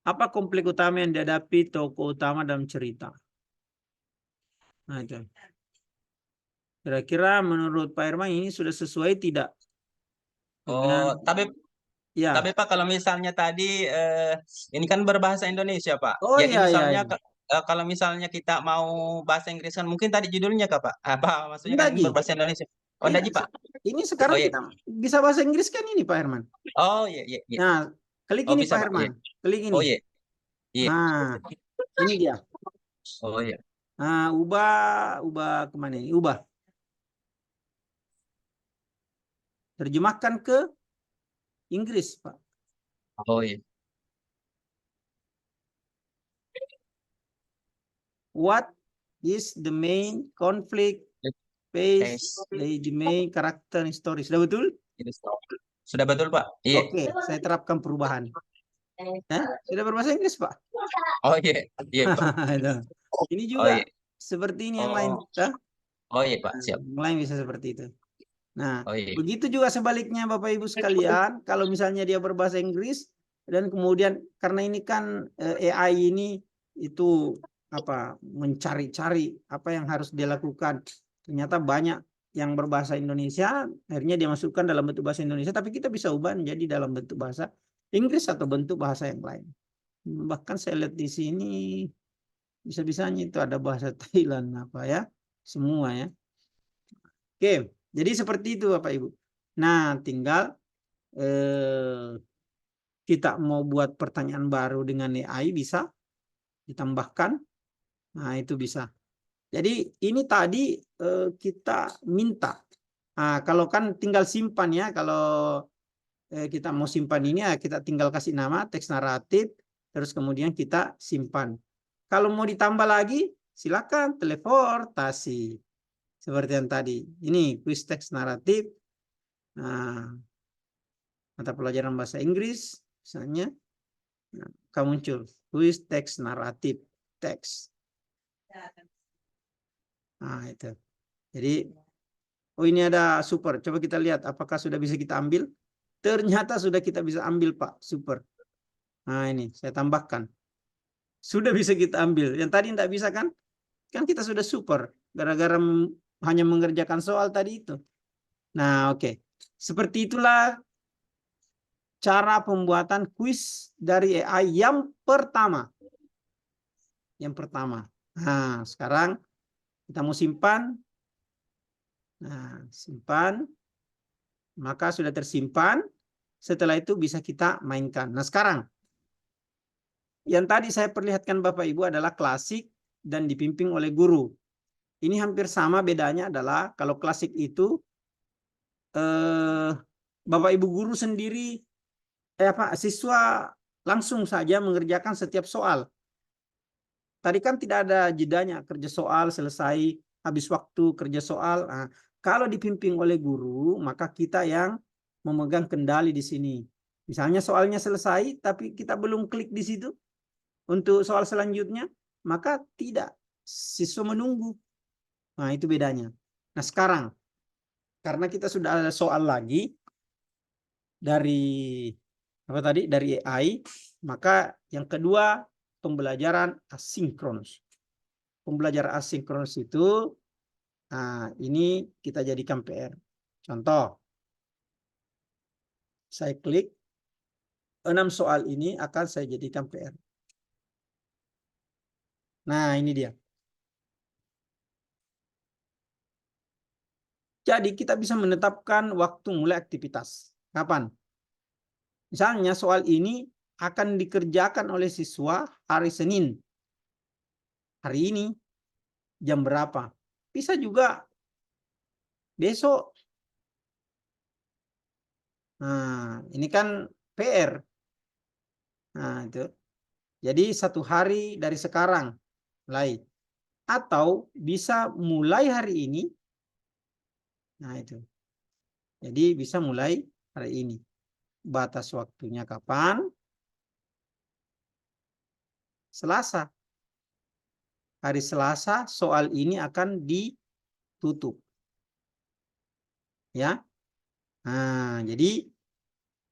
Apa konflik utama yang dihadapi tokoh utama dalam cerita? Nah, itu. Kira-kira menurut Pak Herman ini sudah sesuai tidak? Oh, tapi ya. Pak kalau misalnya tadi ini kan berbahasa Indonesia, Pak. Oh Jadi iya, misalnya iya. kalau misalnya kita mau bahasa Inggris kan mungkin tadi judulnya Kak, Pak. Apa maksudnya kan Enggak, Ji. berbahasa Indonesia. Oh, Iya, enggak, Ji, Pak. Ini sekarang Oh, iya. kita bisa bahasa Inggris kan ini Pak Herman. Oh, iya, iya, iya. Nah, klik Oh, ini bisa, Pak Pak. Iya. Herman. Klik ini. Oh, iya. Iya. Nah, ini dia. Oh, iya. Nah, ubah kemana ini? Ubah. Terjemahkan ke Inggris, Pak. Oh, iya. What is the main conflict face the main character in story? Sudah betul? Sudah betul, Pak. Iya. Oke, saya terapkan perubahan. Sudah berbahasa Inggris, Pak? Oh, iya. Iya, Pak. Ini Oh, juga iya. seperti ini yang lain. Oh, iya, Pak. Siap. Yang lain bisa seperti itu. Nah, Oh, iya. begitu juga sebaliknya Bapak Ibu sekalian, kalau misalnya dia berbahasa Inggris dan kemudian karena ini kan AI ini itu mencari-cari apa yang harus dia lakukan. Ternyata banyak yang berbahasa Indonesia, akhirnya dia masukkan dalam bentuk bahasa Indonesia, tapi kita bisa ubah menjadi dalam bentuk bahasa Inggris atau bentuk bahasa yang lain. Bahkan saya lihat di sini bisa-bisanya itu ada bahasa Thailand semua ya. Oke. Jadi seperti itu Bapak Ibu. Nah, tinggal kita mau buat pertanyaan baru dengan AI bisa ditambahkan. Nah, itu bisa. Jadi ini tadi kita minta. Nah, kalau kan tinggal simpan ya. Kalau kita mau simpan ini ya kita tinggal kasih nama teks naratif. Terus kemudian kita simpan. Kalau mau ditambah lagi silakan teleportasi. Seperti yang tadi. Ini kuis teks naratif. Nah, mata pelajaran bahasa Inggris. Misalnya. Nah, akan muncul. Kuis teks naratif. Teks. Nah, itu. Jadi, ini ada super. Coba kita lihat apakah sudah bisa kita ambil. Ternyata sudah kita bisa ambil, Pak. Super. Nah, ini saya tambahkan. Sudah bisa kita ambil. Yang tadi tidak bisa kan? Kan kita sudah super. Gara-gara hanya mengerjakan soal tadi itu. Nah, oke. Seperti itulah cara pembuatan kuis dari AI yang pertama. Yang pertama. Nah, sekarang kita mau simpan. Nah, simpan. Maka sudah tersimpan. Setelah itu bisa kita mainkan. Nah, sekarang. Yang tadi saya perlihatkan Bapak Ibu adalah klasik dan dipimpin oleh guru. Ini hampir sama, bedanya adalah kalau klasik itu Bapak Ibu guru sendiri siswa langsung saja mengerjakan setiap soal. Tadi kan tidak ada jedanya, kerja soal selesai, habis waktu kerja soal. Nah, kalau dipimpin oleh guru, maka kita yang memegang kendali di sini. Misalnya soalnya selesai, tapi kita belum klik di situ untuk soal selanjutnya, maka tidak, siswa menunggu. Nah, itu bedanya. Nah, sekarang karena kita sudah ada soal lagi dari dari AI, maka yang kedua pembelajaran asinkronus. Pembelajaran asinkronus itu, nah ini kita jadikan PR. Contoh, saya klik 6 soal ini akan saya jadikan PR. Nah, ini dia. Jadi kita bisa menetapkan waktu mulai aktivitas. Kapan? Misalnya soal ini akan dikerjakan oleh siswa hari Senin. Hari ini jam berapa? Bisa juga besok. Nah, ini kan PR. Nah, itu. Jadi 1 hari dari sekarang mulai. Atau bisa mulai hari ini. Nah, itu. Jadi bisa mulai hari ini. Batas waktunya kapan? Selasa. Hari Selasa soal ini akan ditutup. Ya. Nah, jadi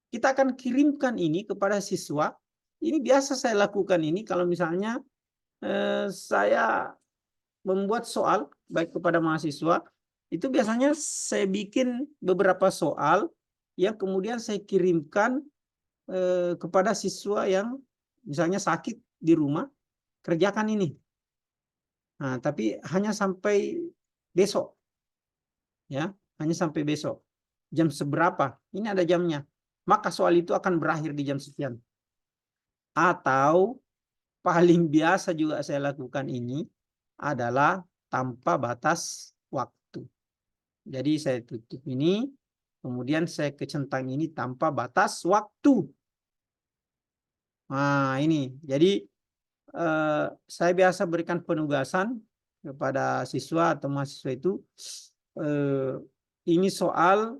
kita akan kirimkan ini kepada siswa. Ini biasa saya lakukan ini kalau misalnya saya membuat soal baik kepada mahasiswa, itu biasanya saya bikin beberapa soal yang kemudian saya kirimkan kepada siswa yang misalnya sakit di rumah, kerjakan ini. Nah, tapi hanya sampai besok. Ya, hanya sampai besok. Jam seberapa? Ini ada jamnya. Maka soal itu akan berakhir di jam sekian. Atau paling biasa juga saya lakukan ini adalah tanpa batas waktu. Jadi saya tutup ini, kemudian saya kecentang ini tanpa batas waktu. Nah, ini. Jadi saya biasa berikan penugasan kepada siswa atau mahasiswa itu, ini soal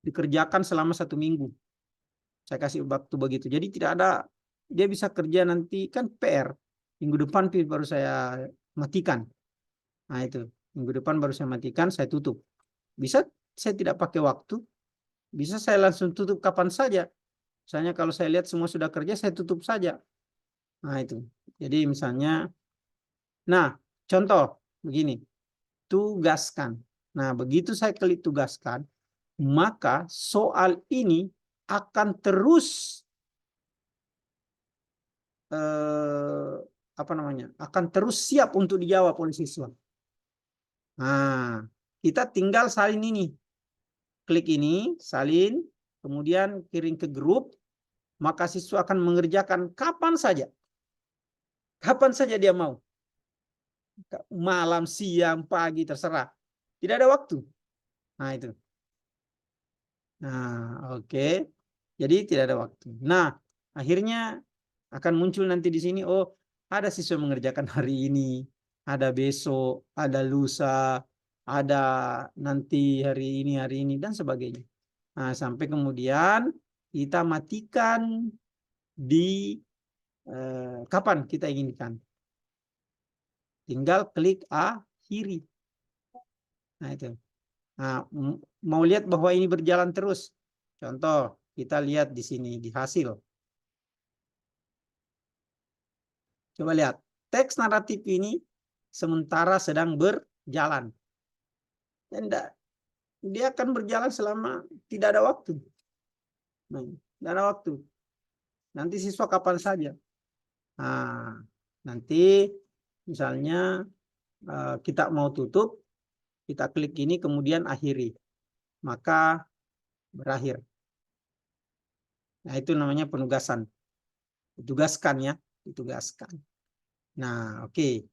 dikerjakan selama 1 minggu. Saya kasih waktu begitu. Jadi tidak ada, dia bisa kerja nanti kan PR. Minggu depan baru saya matikan. Nah, itu. Minggu depan baru saya matikan, saya tutup. Bisa saya tidak pakai waktu. Bisa saya langsung tutup kapan saja. Misalnya kalau saya lihat semua sudah kerja, saya tutup saja. Nah, itu. Jadi misalnya, nah, contoh begini. Tugaskan. Nah, begitu saya klik tugaskan, maka soal ini akan terus akan terus siap untuk dijawab oleh siswa. Nah, kita tinggal salin ini. Klik ini, salin, kemudian kirim ke grup, maka siswa akan mengerjakan kapan saja. Kapan saja dia mau. Malam, siang, pagi, terserah. Tidak ada waktu. Nah, itu. Nah, oke. Jadi tidak ada waktu. Nah, akhirnya akan muncul nanti di sini, oh, ada siswa mengerjakan hari ini, ada besok, ada lusa, ada nanti hari ini, dan sebagainya. Nah, sampai kemudian kita matikan di kapan kita inginkan. Tinggal klik akhiri. Nah, itu. Nah, mau lihat bahwa ini berjalan terus. Contoh, kita lihat di sini di hasil. Coba lihat, teks naratif ini sementara sedang berjalan. Dan dia akan berjalan selama tidak ada waktu. Nah, tidak ada waktu. Nanti siswa kapan saja. Nah, nanti misalnya kita mau tutup, kita klik ini kemudian akhiri. Maka berakhir. Nah, itu namanya penugasan. Ditugaskan ya, ditugaskan. Nah, oke.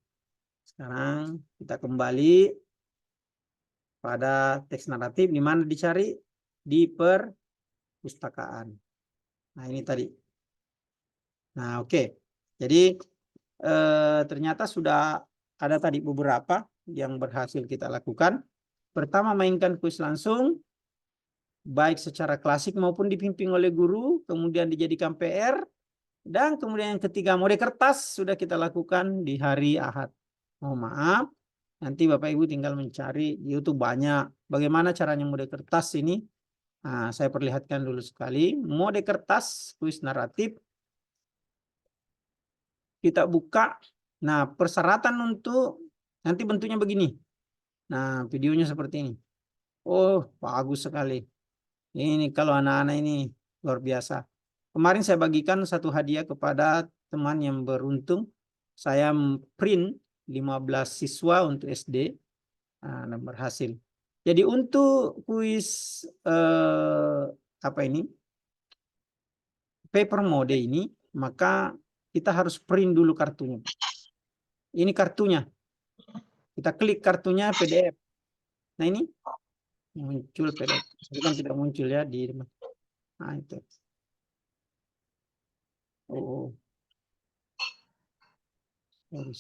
Sekarang kita kembali. pada teks naratif di mana dicari di perpustakaan. Nah, ini tadi. Nah, oke. Jadi ternyata sudah ada tadi beberapa yang berhasil kita lakukan. Pertama, mainkan kuis langsung, baik secara klasik maupun dipimpin oleh guru, kemudian dijadikan PR, dan kemudian yang ketiga, mode kertas sudah kita lakukan di hari Ahad. Mohon maaf, nanti Bapak Ibu tinggal mencari di YouTube banyak. Bagaimana caranya mode kertas ini? Nah, saya perlihatkan dulu sekali. Mode kertas, kuis naratif. Kita buka. Nah, persyaratan untuk nanti bentuknya begini. Nah, videonya seperti ini. Oh, bagus sekali. Ini kalau anak-anak ini luar biasa. Kemarin saya bagikan satu hadiah kepada teman yang beruntung. Saya print 15 siswa untuk SD. Nah, berhasil. Jadi untuk kuis apa ini? Paper mode ini, maka kita harus print dulu kartunya. Ini kartunya. Kita klik kartunya PDF. Nah, ini muncul PDF. Itu kan tidak muncul ya di. Nah, itu. Oh. Sorry.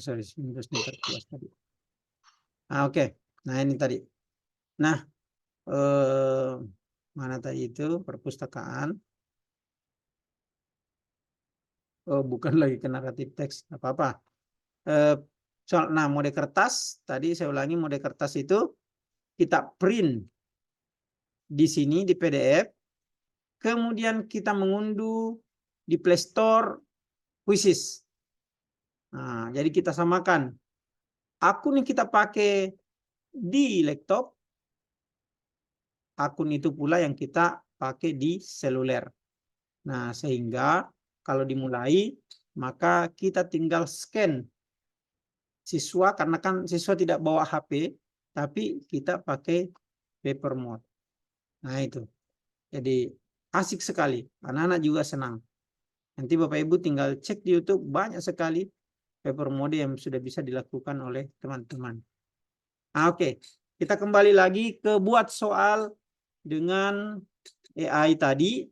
Sorry. Sebentar kelas tadi. Oke. Nah, ini tadi. Nah, mana tadi itu perpustakaan. Oh, bukan lagi ke naratif teks. Apa-apa. Nah, mode kertas. Tadi saya ulangi, mode kertas itu kita print di sini di PDF. Kemudian kita mengunduh di Play Store Quizzes. Nah, jadi kita samakan akun yang kita pakai di laptop, akun itu pula yang kita pakai di seluler. Nah, sehingga kalau dimulai, maka kita tinggal scan siswa, karena kan siswa tidak bawa HP, tapi kita pakai paper mode. Nah, itu. Jadi asik sekali, anak-anak juga senang. Nanti Bapak Ibu tinggal cek di YouTube, banyak sekali paper mode yang sudah bisa dilakukan oleh teman-teman. Oke. Kita kembali lagi ke buat soal dengan AI tadi.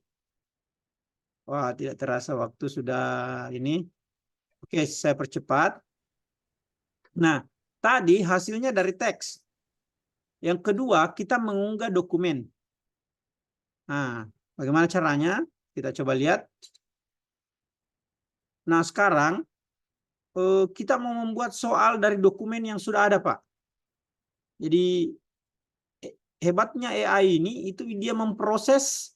Wah, tidak terasa waktu sudah ini. Oke, saya percepat. Nah, tadi hasilnya dari teks. Yang kedua, kita mengunggah dokumen. Nah, bagaimana caranya? Kita coba lihat. Nah, sekarang kita mau membuat soal dari dokumen yang sudah ada, Pak. Jadi hebatnya AI ini itu dia memproses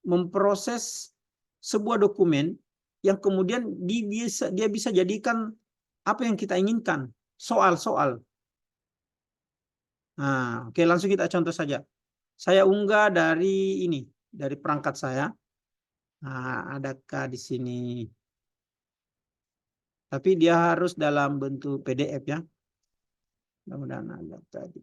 memproses sebuah dokumen yang kemudian dia bisa jadikan apa yang kita inginkan, soal-soal. Nah, oke, langsung kita contoh saja. Saya unggah dari ini, dari perangkat saya. Nah, adakah di sini? Tapi dia harus dalam bentuk PDF ya. Mudah-mudahan ada tadi.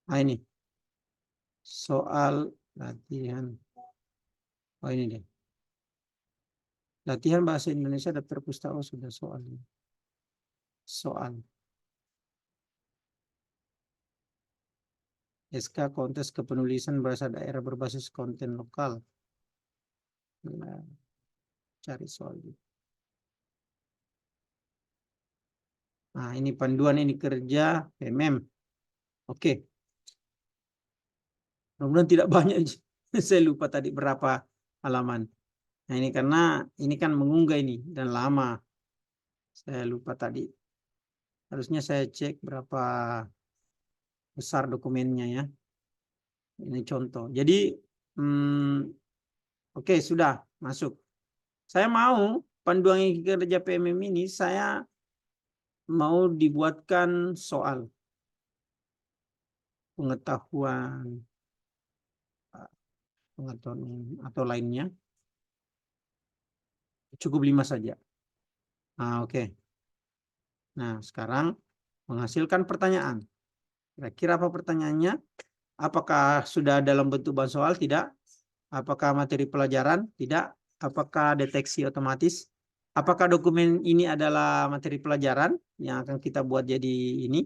Nah, ini. Soal latihan. Oh, ini dia. Latihan bahasa Indonesia daftar pustaka sudah soal. Soal. SK kontes kepenulisan bahasa daerah berbasis konten lokal. Nah, cari soal. Nah, ini panduan ini kerja PMM. Oke. Mudah-mudahan tidak banyak. Saya lupa tadi berapa halaman. Nah, ini karena ini kan mengunggah ini dan lama. Saya lupa tadi. Harusnya saya cek berapa besar dokumennya ya. Ini contoh. Jadi, oke, sudah masuk. Saya mau panduan kerja PMM ini saya mau dibuatkan soal. pengetahuan pengetahuan atau lainnya. Cukup 5 saja. Oke. Nah, sekarang menghasilkan pertanyaan. Kira-kira apa pertanyaannya? Apakah sudah dalam bentuk bahan soal? Tidak. Apakah materi pelajaran? Tidak. Apakah deteksi otomatis? Apakah dokumen ini adalah materi pelajaran yang akan kita buat jadi ini?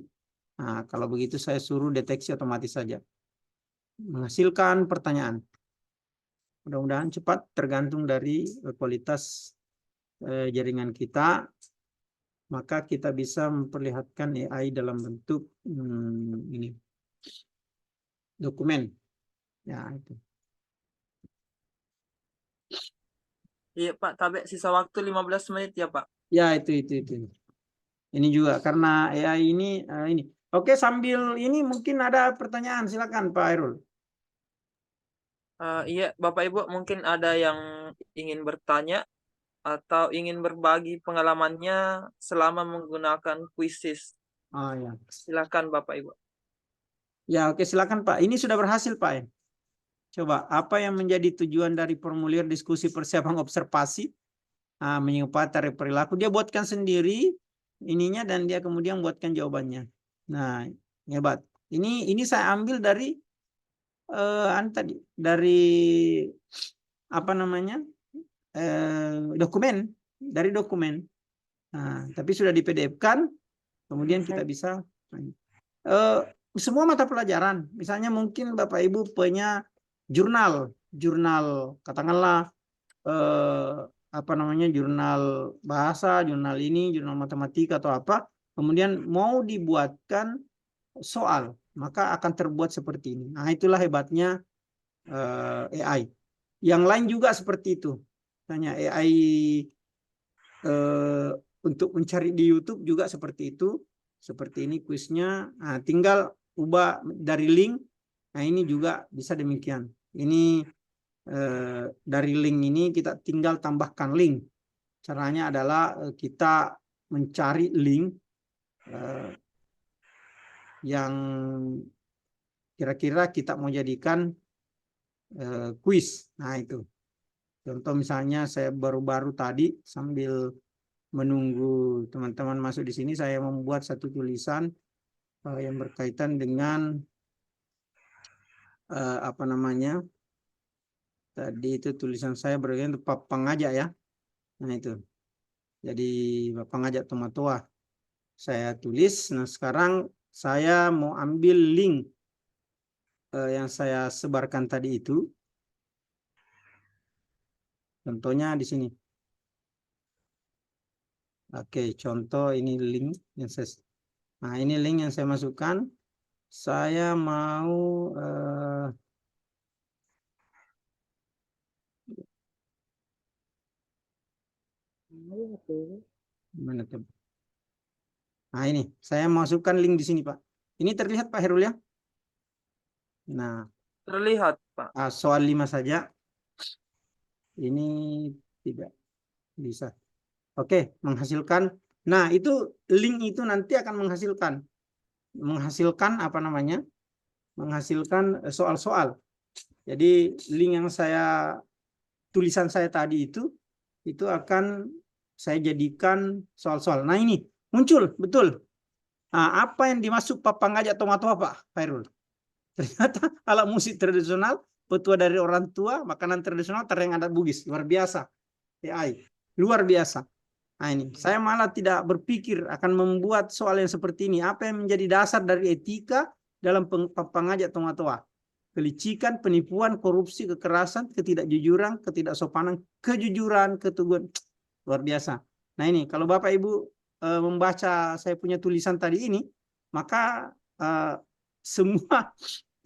Nah, kalau begitu saya suruh deteksi otomatis saja. Menghasilkan pertanyaan. Mudah-mudahan cepat, tergantung dari kualitas jaringan kita. Maka kita bisa memperlihatkan AI dalam bentuk ini dokumen. Ya, itu. Iya Pak, tapi sisa waktu 15 menit ya Pak. Ya, itu. Ini juga karena AI ini ini. Oke, sambil ini mungkin ada pertanyaan, silakan Pak Hairul. Iya Bapak Ibu, mungkin ada yang ingin bertanya atau ingin berbagi pengalamannya selama menggunakan Quizizz. Ya. Silakan Bapak Ibu. Ya, oke, silakan Pak. Ini sudah berhasil Pak ya. Coba, apa yang menjadi tujuan dari formulir diskusi persiapan observasi menyangkut tarif perilaku? Dia buatkan sendiri ininya dan dia kemudian buatkan jawabannya. Nah, hebat. Ini saya ambil dari tadi dari apa namanya dokumen, dari dokumen. Nah, tapi sudah di PDF-kan, kemudian kita bisa semua mata pelajaran. Misalnya mungkin Bapak Ibu punya jurnal katakanlah apa namanya jurnal bahasa, jurnal ini, jurnal matematika atau apa, kemudian mau dibuatkan soal, maka akan terbuat seperti ini. Nah, itulah hebatnya AI. Yang lain juga seperti itu. Misalnya AI untuk mencari di YouTube juga seperti itu. Seperti ini kuisnya. Nah, tinggal ubah dari link. Nah, ini juga bisa demikian. Ini dari link ini kita tinggal tambahkan link. Caranya adalah kita mencari link yang kira-kira kita mau jadikan kuis. Nah, itu. Contoh misalnya saya baru-baru tadi sambil menunggu teman-teman masuk di sini, saya membuat satu tulisan yang berkaitan dengan apa namanya, tadi itu tulisan saya berkaitan pengajak ya. Nah, itu. Jadi pengajak Tomatoa saya tulis. Nah, sekarang saya mau ambil link yang saya sebarkan tadi itu. Contohnya di sini. Oke, contoh ini link yang saya. Nah, ini link yang saya masukkan. Saya mau mana tuh? Nah, ini saya masukkan link di sini, Pak. Ini terlihat Pak Herul ya? Nah, Terlihat Pak. soal 5 saja. Ini tidak bisa. Oke, menghasilkan. Nah, itu link itu nanti akan menghasilkan apa namanya? Menghasilkan soal-soal. Jadi link yang tulisan saya tadi itu akan saya jadikan soal-soal. Nah, ini muncul betul. Nah, apa yang dimaksud papangajak tomato Pak Hairul? Ternyata alat musik tradisional, petua dari orang tua, makanan tradisional, tarian adat Bugis. Luar biasa. AI. Luar biasa. Nah, ini saya malah tidak berpikir akan membuat soal yang seperti ini. Apa yang menjadi dasar dari etika dalam pengajak Tomatoa? Kelicikan, penipuan, korupsi, kekerasan, ketidakjujuran, ketidaksopanan, kejujuran, keteguhan. Luar biasa. Nah, ini kalau Bapak Ibu membaca saya punya tulisan tadi ini, maka semua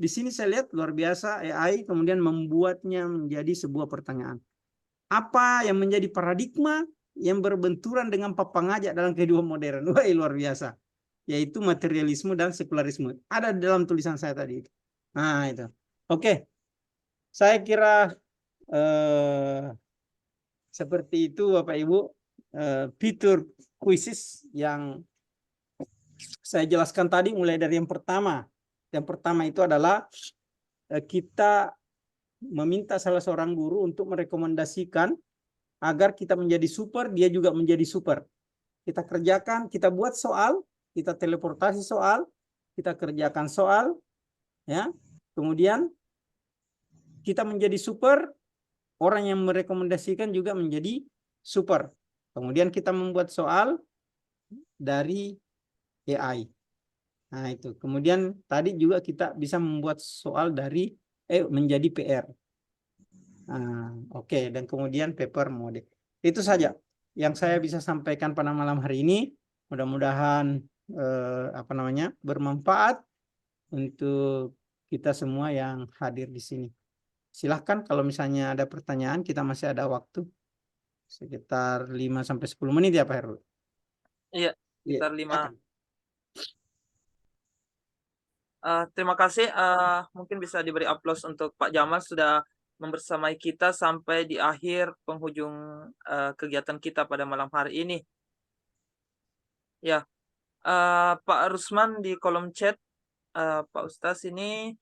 di sini saya lihat luar biasa AI kemudian membuatnya menjadi sebuah pertanyaan. Apa yang menjadi paradigma yang berbenturan dengan papangajak dalam kehidupan modern? Wah, luar biasa. Yaitu materialisme dan sekularisme. Ada dalam tulisan saya tadi. Nah, itu. Oke. Saya kira seperti itu Bapak Ibu. Fitur Quizizz yang saya jelaskan tadi mulai dari yang pertama. Yang pertama itu adalah kita meminta salah seorang guru untuk merekomendasikan agar kita menjadi super, dia juga menjadi super. Kita kerjakan, kita buat soal, kita teleportasi soal, kita kerjakan soal, ya. Kemudian kita menjadi super, orang yang merekomendasikan juga menjadi super. Kemudian kita membuat soal dari AI. Nah, itu. Kemudian tadi juga kita bisa membuat soal dari menjadi PR. Nah, oke. Dan kemudian paper mode. Itu saja yang saya bisa sampaikan pada malam hari ini. Mudah-mudahan bermanfaat untuk kita semua yang hadir di sini. Silahkan kalau misalnya ada pertanyaan, kita masih ada waktu sekitar 5-10 menit ya Pak Heru. Iya, sekitar 5. silakan. Terima kasih. Mungkin bisa diberi aplaus untuk Pak Jamal sudah membersamai kita sampai di akhir penghujung kegiatan kita pada malam hari ini. Ya, Pak Rusman di kolom chat, Pak Ustaz ini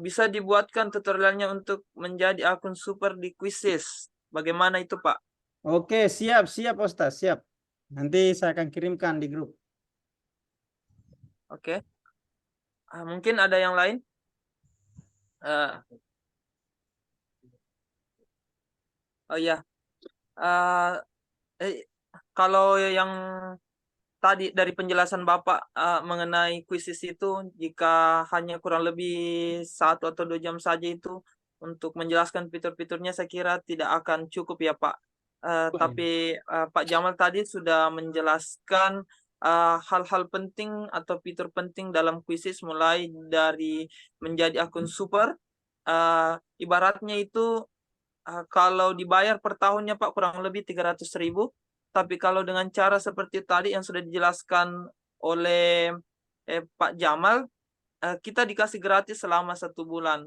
bisa dibuatkan tutorialnya untuk menjadi akun super di Quizizz. Bagaimana itu, Pak? Oke, siap Ustaz, siap. Nanti saya akan kirimkan di grup. Oke. Mungkin ada yang lain? Oh ya, kalau yang tadi dari penjelasan Bapak mengenai Quizizz itu, jika hanya kurang lebih 1 atau 2 jam saja itu untuk menjelaskan fitur-fiturnya, saya kira tidak akan cukup ya Pak. Tapi Pak Jamal tadi sudah menjelaskan hal-hal penting atau fitur penting dalam Quizizz, mulai dari menjadi akun super. Ibaratnya itu kalau dibayar per tahunnya Pak kurang lebih 300.000. Tapi kalau dengan cara seperti tadi yang sudah dijelaskan oleh Pak Jamal, kita dikasih gratis selama 1 bulan.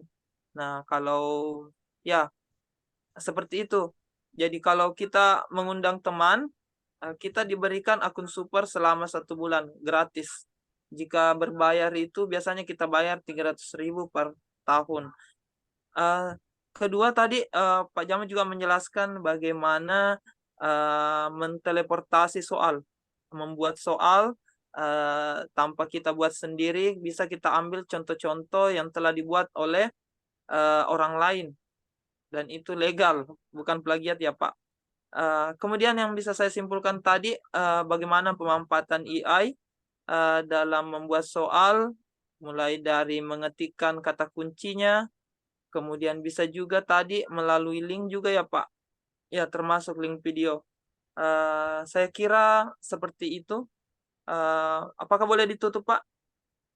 Nah, kalau ya seperti itu. Jadi kalau kita mengundang teman, kita diberikan akun super selama 1 bulan gratis. Jika berbayar itu biasanya kita bayar 300.000 per tahun. Kedua tadi Pak Jamal juga menjelaskan bagaimana menteleportasi soal, membuat soal tanpa kita buat sendiri, bisa kita ambil contoh-contoh yang telah dibuat oleh orang lain, dan itu legal, bukan plagiat ya Pak. Kemudian yang bisa saya simpulkan tadi, bagaimana pemanfaatan AI dalam membuat soal, mulai dari mengetikkan kata kuncinya, kemudian bisa juga tadi melalui link juga ya Pak. Ya, termasuk link video. Saya kira seperti itu. Apakah boleh ditutup Pak?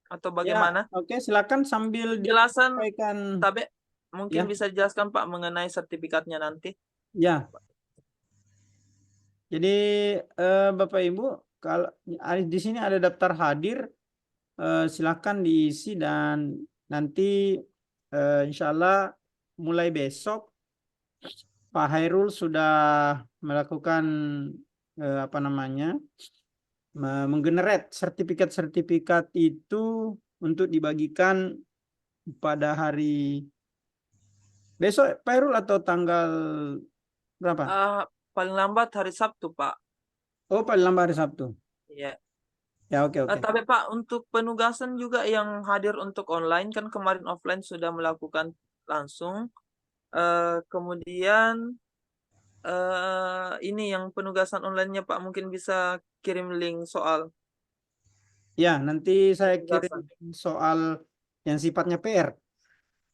Atau bagaimana? Ya, oke, silakan sambil Penjelasan disampaikan. Tabe, mungkin Ya. bisa dijelaskan Pak mengenai sertifikatnya nanti. Ya. Jadi Bapak Ibu, kalau di sini ada daftar hadir, silakan diisi dan nanti insya Allah mulai besok Pak Hairul sudah melakukan menggenerate sertifikat-sertifikat itu untuk dibagikan pada hari besok Pak Hairul, atau tanggal berapa? Paling lambat hari Sabtu Pak. Oh, paling lambat hari Sabtu. Iya. Ya, oke. Tapi Pak, untuk penugasan juga yang hadir untuk online, kan kemarin offline sudah melakukan langsung. Kemudian ini yang penugasan online-nya Pak, mungkin bisa kirim link soal. Ya, nanti saya Penugasan. kirim soal yang sifatnya PR.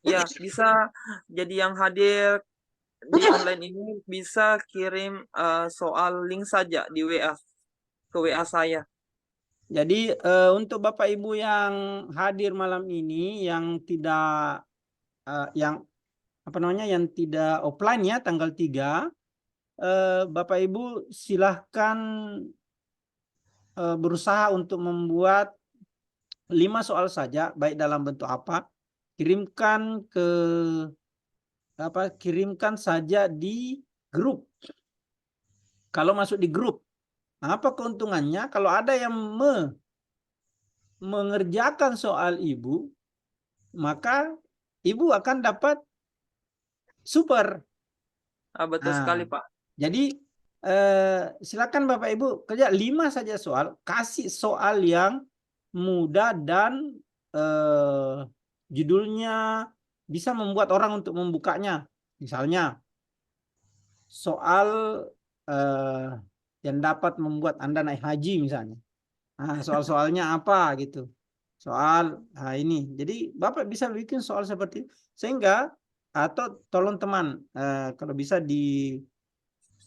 Ya, bisa. Jadi yang hadir di online ini bisa kirim soal link saja di WA, ke WA saya. Jadi untuk Bapak Ibu yang hadir malam ini yang tidak yang tidak offline ya tanggal 3, Bapak Ibu silahkan berusaha untuk membuat 5 soal saja, baik dalam bentuk apa, kirimkan saja di grup. Kalau masuk di grup, apa keuntungannya? Kalau ada yang mengerjakan soal Ibu, maka ibu akan dapat super. Betul sekali, Pak. Jadi silakan Bapak Ibu kerja 5 saja soal, kasih soal yang mudah dan judulnya bisa membuat orang untuk membukanya. Misalnya soal yang dapat membuat Anda naik haji misalnya. Nah, soal-soalnya apa gitu. Soal ini. Jadi Bapak bisa bikin soal seperti itu. Sehingga atau tolong teman kalau bisa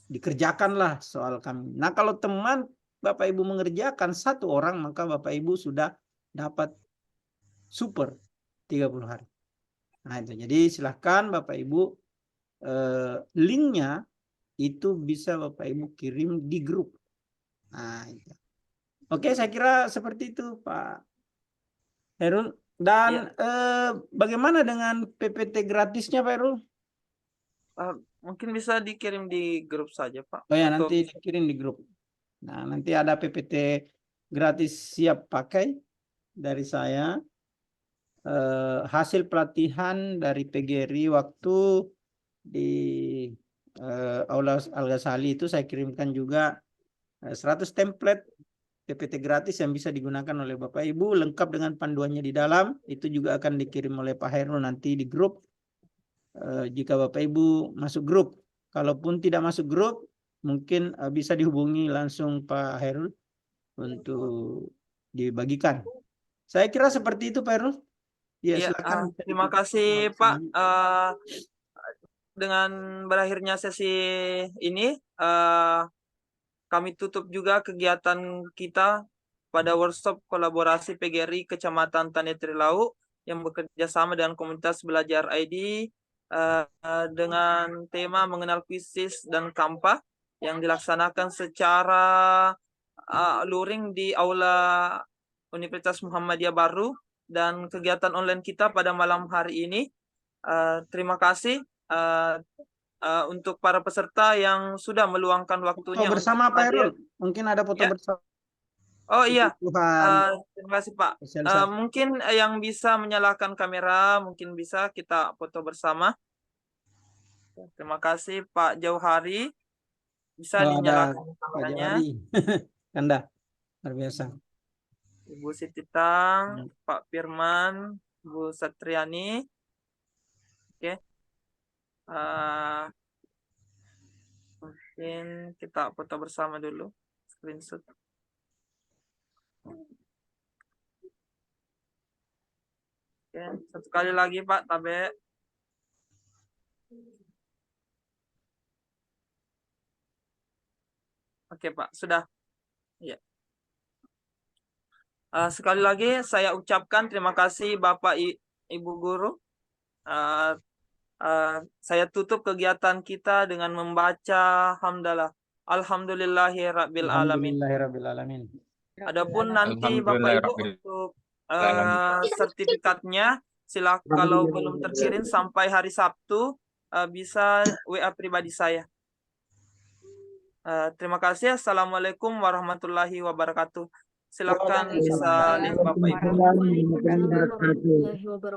dikerjakanlah soal kami. Nah, kalau teman Bapak Ibu mengerjakan 1 orang, maka Bapak Ibu sudah dapat super 30 hari. Nah, itu. Jadi silahkan Bapak Ibu linknya itu bisa Bapak Ibu kirim di grup. Nah, itu. Oke, saya kira seperti itu Pak Herul. Dan bagaimana dengan PPT gratisnya Pak Herul? Mungkin bisa dikirim di grup saja, Pak. Oh ya, Atau nanti dikirim di grup. Nah, nanti ada PPT gratis siap pakai dari saya. Hasil pelatihan dari PGRI waktu di Aula Al-Ghazali itu saya kirimkan juga 100 template PPT gratis yang bisa digunakan oleh Bapak Ibu, lengkap dengan panduannya di dalam. Itu juga akan dikirim oleh Pak Herul nanti di grup. Jika Bapak Ibu masuk grup, kalaupun tidak masuk grup, mungkin bisa dihubungi langsung Pak Herul untuk dibagikan. Saya kira seperti itu Pak Herul. Ya, Iya, silakan. terima kasih Pak. Dengan berakhirnya sesi ini, kami tutup juga kegiatan kita pada workshop kolaborasi PGRI Kecamatan Tani Trilau yang bekerja sama dengan komunitas belajar ID dengan tema mengenal krisis dan kampa yang dilaksanakan secara luring di Aula Universitas Muhammadiyah Baru, dan kegiatan online kita pada malam hari ini. Terima kasih untuk para peserta yang sudah meluangkan waktunya Foto bersama untuk Pak hadir. Herul. Mungkin ada foto Ya. bersama. Oh iya, Tuhan. terima kasih Pak. Sosialisasi. Mungkin yang bisa menyalakan kamera, mungkin bisa kita foto bersama. Terima kasih Pak Jauhari. Bisa Oh, ada dinyalakan Pak kameranya. Jawari. Kanda, luar biasa. Ibu Sititang, Pak Firman, Bu Satriani. Oke. Mungkin kita foto bersama dulu. Screenshot. Oke, satu kali lagi Pak Tabe. Oke Pak, sudah. Ya. Sekali lagi saya ucapkan terima kasih Bapak Ibu Guru. Saya tutup kegiatan kita dengan membaca hamdalah. Alhamdulillahirabbil alamin. Alhamdulillahirabbil alamin. Adapun nanti Bapak Ibu untuk sertifikatnya, silakan kalau belum terkirim sampai hari Sabtu bisa WA pribadi saya. Terima kasih. Assalamualaikum warahmatullahi wabarakatuh. Silakan bisa lihat Bapak Ibu. Waalaikumsalam warahmatullahi wabarakatuh.